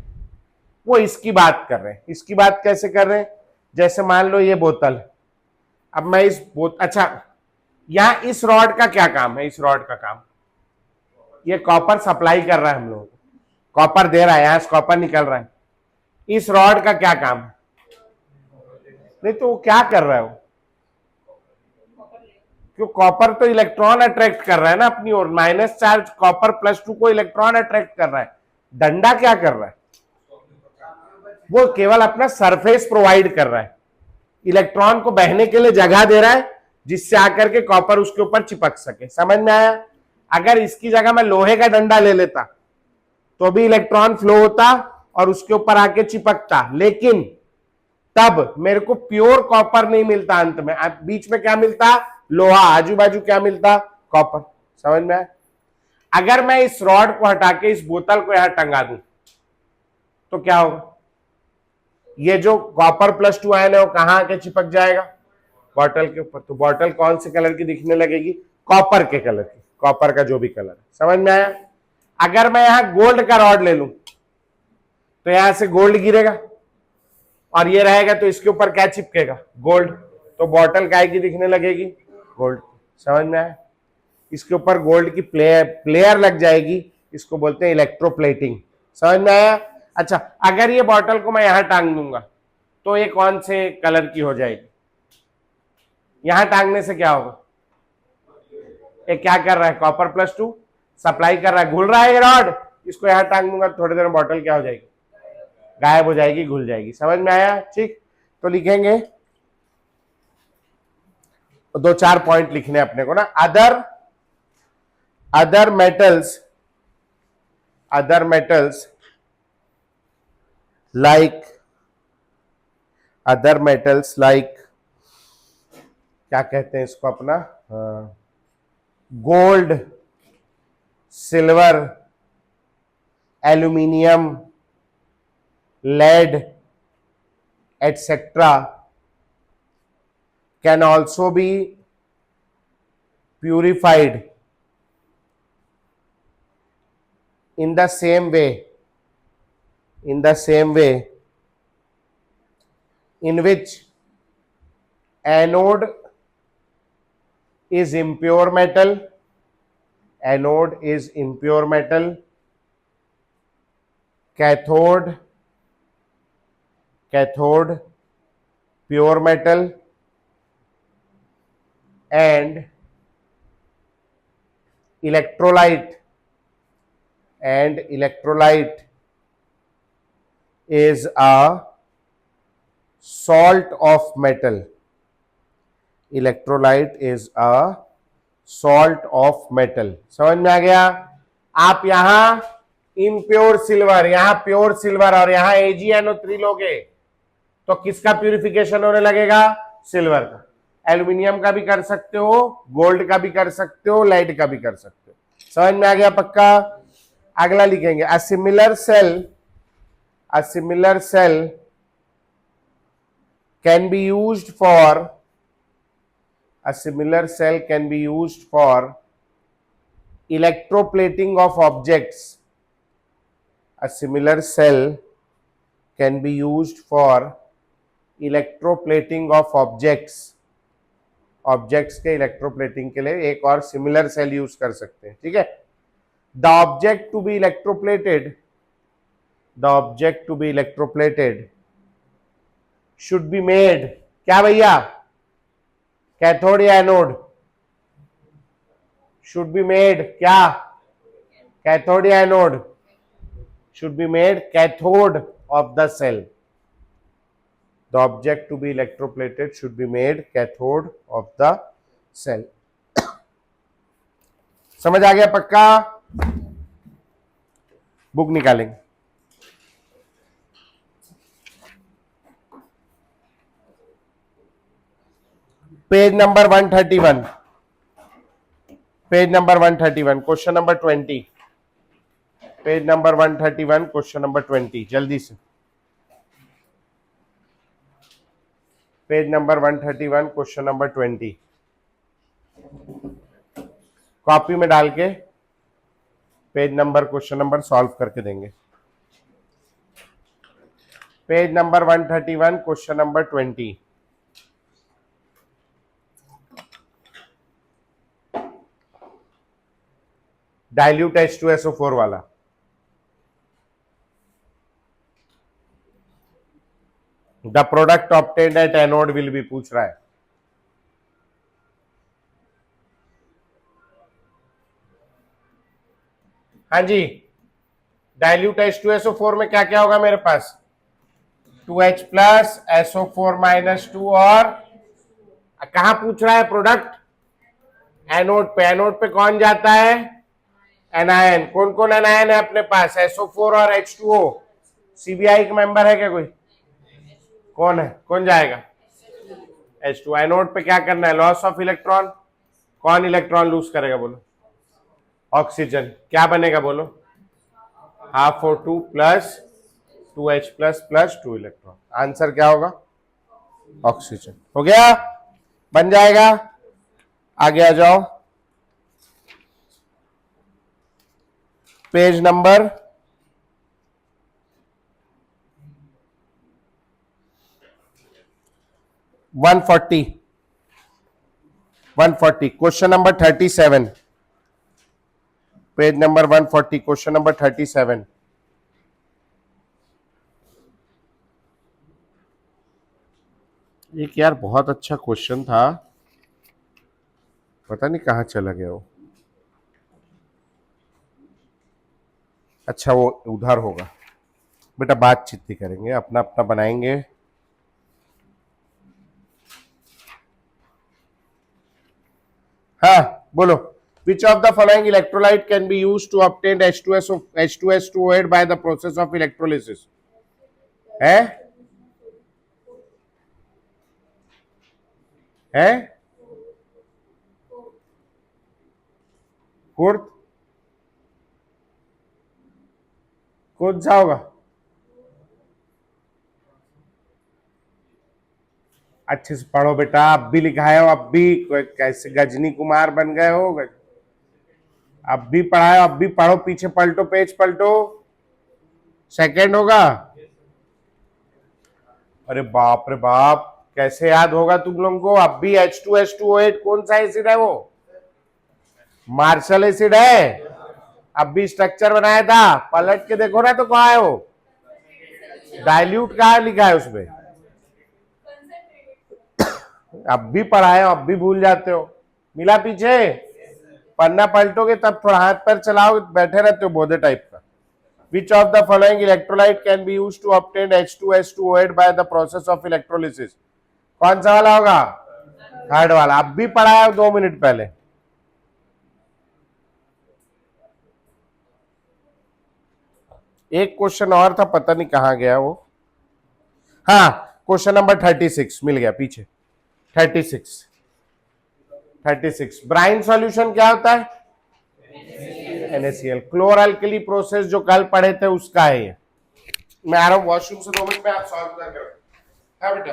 वो इसकी बात कर रहे हैं। इसकी बात कैसे कर रहे हैं? जैसे मान लो ये बोतल, अब मैं इस अच्छा, यहां इस रॉड का क्या काम है? इस रॉड का काम, ये कॉपर सप्लाई कर रहा है हम लोगों को, कॉपर दे रहा है, यहां से कॉपर निकल रहा है। इस रॉड का क्या काम है? नहीं तो वो क्या कर रहा है? वो क्यों, कॉपर तो इलेक्ट्रॉन अट्रैक्ट कर रहा है ना अपनी ओर, माइनस चार्ज कॉपर +2 को इलेक्ट्रॉन अट्रैक्ट कर रहा है। डंडा क्या कर रहा है? वो केवल अपना सरफेस प्रोवाइड कर रहा है, इलेक्ट्रॉन को बहने के लिए जगह दे रहा है जिससे आकर के कॉपर उसके ऊपर चिपक सके। समझ में आया? अगर इसकी जगह मैं लोहे का डंडा ले लेता तो भी इलेक्ट्रॉन फ्लो होता और उसके ऊपर आके चिपकता, लेकिन तब मेरे को प्योर कॉपर नहीं मिलता, अंत में बीच में क्या मिलता? लोहा, आजू बाजू क्या मिलता? कॉपर। समझ में आया? अगर मैं इस रॉड को हटा के इस बोतल को यहां टंगा दूं तो क्या होगा? ये जो कॉपर +2 आयन है वो कहां आके चिपक जाएगा? बॉटल के ऊपर। तो बॉटल कौन से कलर की दिखने लगेगी? कॉपर के कलर की, कॉपर का जो भी कलर है। समझ में आया? अगर मैं यहां गोल्ड का रॉड ले लूं तो यहां से गोल्ड गिरेगा और ये रहेगा तो इसके ऊपर क्या चिपकेगा? गोल्ड। तो बॉटल काय की दिखने लगेगी? गोल्ड। समझ में आया? इसके ऊपर गोल्ड की प्लेयर लग जाएगी, इसको बोलते हैं इलेक्ट्रोप्लेटिंग। समझ में आया? अच्छा, अगर ये बॉटल को मैं यहां टांग दूंगा तो ये कौन से कलर की हो जाएगी? यहां टांगने से क्या होगा? ये क्या कर रहा है? कॉपर +2 सप्लाई कर रहा है, घुल रहा है ये रॉड, इसको यहां टांग दूंगा थोड़ी देर में बॉटल क्या हो जाएगी? गायब हो जाएगी, घुल जाएगी। समझ में आया? ठीक, तो लिखेंगे 2-4 पॉइंट लिखने अपने को ना। अदर मेटल्स लाइक क्या कहते हैं इसको अपना, gold, silver, aluminium, lead, etc. can also be purified in the same way in which anode is impure metal cathode, cathode pure metal and electrolyte, and electrolyte is a salt of metal. Electrolyte is a salt of metal. समझ में आ गया? आप यहां impure silver, यहां pure silver और यहां AgNO3 लोगे तो किसका प्यूरिफिकेशन होने लगेगा? सिल्वर का। एल्यूमिनियम का भी कर सकते हो, गोल्ड का भी कर सकते हो, लेड का भी कर सकते हो। समझ में आ गया पक्का? अगला लिखेंगे a similar cell can be used for, a similar cell can be used for electroplating of objects. A similar cell can be used for electroplating of objects. Objects के इलेक्ट्रोप्लेटिंग के लिए एक और सिमिलर सेल यूज कर सकते हैं, ठीक है। The object to be electroplated, the object to be electroplated should be made, क्या भैया? कैथोड या एनोड? should be made क्या? कैथोड या anode? should be made cathode of the cell. The object to be electroplated should be made cathode of the cell. समझ आ गया पक्का? Book निकालेंगे। Page number 131, page number 131, question number 20, page number 131, question number 20, जल्दी से। Page number 131, question number 20, copy में डाल के page number question number solve करके देंगे। Page number 131, question number 20, dilute H2SO4 वाला। The product obtained at anode will be पूछ रहा है। हाँ जी, डाइल्यूट H2SO4 में क्या क्या होगा मेरे पास? 2H प्लस SO4 माइनस 2 और कहा पूछ रहा है प्रोडक्ट? एनोड पे। एनोड पे कौन जाता है? एनायन। कौन कौन एनायन है अपने पास? SO4 और H2O। CBI का मेंबर है क्या कोई? कौन है? कौन जाएगा? H2। एनोड पे क्या करना है? Loss of electron. कौन इलेक्ट्रॉन लूज करेगा बोलो? ऑक्सीजन। क्या बनेगा बोलो? Half O2 plus 2H plus plus 2 electron. Answer क्या होगा? ऑक्सीजन। हो गया? बन जाएगा? आगे आ जाओ, page number 140, 140, question number 37, page number 140, question number 37। एक यार बहुत अच्छा क्वेश्चन था, पता नहीं कहाँ चला गया वो। अच्छा वो उधर होगा बेटा, बातचीत ही करेंगे, अपना अपना बनाएंगे। हाँ बोलो, which of the following electrolyte can be used to obtain H2S2O8 by the process of electrolysis? है? है? कुर्त? कौन सा होगा? अच्छे से पढ़ो बेटा, अब भी लिखा है, अब भी कैसे गजनी कुमार बन गए हो? अब भी पढ़ाए, अब भी पढ़ो, पीछे पलटो, पेज पलटो। सेकंड होगा? अरे बाप रे बाप, कैसे याद होगा तुम लोगों को? अब भी H2S2O8 कौन सा एसिड है वो? मार्शल एसिड है। अब भी स्ट्रक्चर बनाया था, पलट के देखो ना तो कहाँ है वो? डाइल्यूट कहाँ लिखा है उसमें? अब भी पढ़ाए अब भी भूल जाते हो। मिला पीछे? पन्ना पलटोगे तब थोड़ा हाथ पैर चलाओगे, बैठे रहते हो बोधे टाइप का। Which of the following electrolyte can be used to obtain H2S2O8 by the process of electrolysis? कौन सा वाला होगा? थर्ड वाला। अब भी पढ़ाया 2 मिनट पहले। एक क्वेश्चन और था, पता नहीं कहां गया वो। हाँ, क्वेश्चन नंबर 36 मिल गया पीछे। 36 ब्राइन सॉल्यूशन क्या होता है? NaCl। क्लोर अल्कली प्रोसेस जो कल पढ़े थे उसका है ये। मैं आ रहा हूं वॉशरूम से 2 मिनट में, आप सॉल्व करके रखो। हाँ बेटा।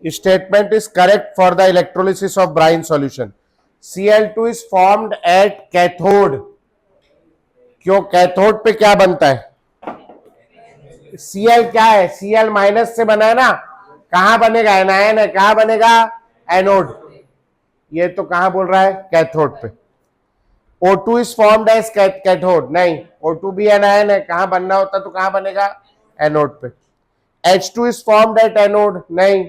Statement is correct for the electrolysis of brine solution. Cl2 is formed at cathode. क्यों? कैथोड पे क्या बनता है? Cl क्या है? Cl माइनस से बना है ना। कहां बनेगा? एनायन है। कहां बनेगा? एनोड। ये तो कहां बोल रहा है? कैथोड पे। O2 is formed as cathode. नहीं, O2 भी एनायन है। कहां बनना होता तो कहां बनेगा? एनोड पे। H2 is formed at anode. नहीं,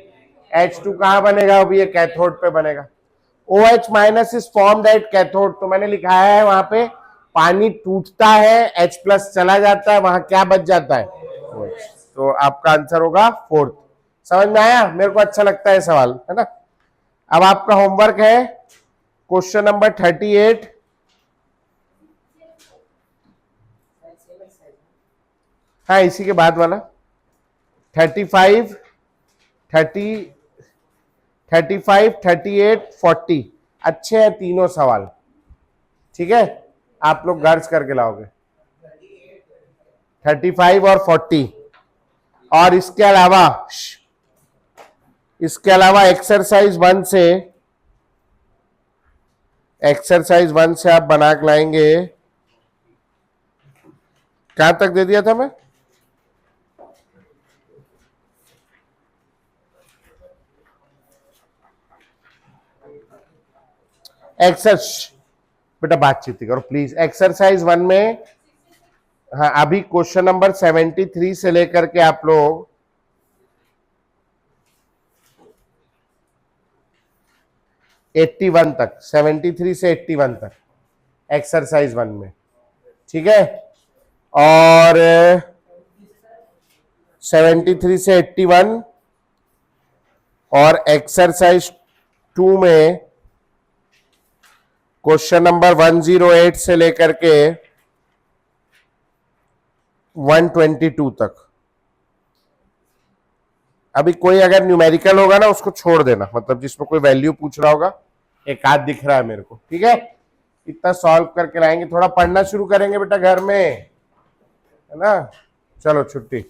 H2 कहां बनेगा? अभी ये कैथोड पे बनेगा। OH minus is formed at cathode. तो मैंने लिखा है वहां पे पानी टूटता है, H प्लस चला जाता है, वहां क्या बच जाता है? OH। तो आपका आंसर होगा 4th। समझ में आया? मेरे को अच्छा लगता है सवाल, है ना। अब आपका होमवर्क है क्वेश्चन नंबर 38। हाँ, इसी के बाद वाला 35, 38, 40 अच्छे हैं तीनों सवाल। ठीक है, आप लोग गर्ज करके लाओगे 35 और 40। और इसके अलावा एक्सरसाइज 1 से आप बना के लाएंगे। कहां तक दे दिया था मैं? बेटा बातचीत करो प्लीज। एक्सरसाइज 1 में, हाँ, अभी क्वेश्चन नंबर 73 से लेकर के आप लोग 81 तक, 73 से 81 तक एक्सरसाइज 1 में। ठीक है, और 73 से 81 और एक्सरसाइज 2 में क्वेश्चन नंबर 108 से लेकर के 122 तक। अभी कोई अगर न्यूमेरिकल होगा ना उसको छोड़ देना, मतलब जिसमें कोई वैल्यू पूछ रहा होगा। एक आध दिख रहा है मेरे को। ठीक है, इतना सॉल्व करके लाएंगे। थोड़ा पढ़ना शुरू करेंगे बेटा घर में, है ना। चलो छुट्टी।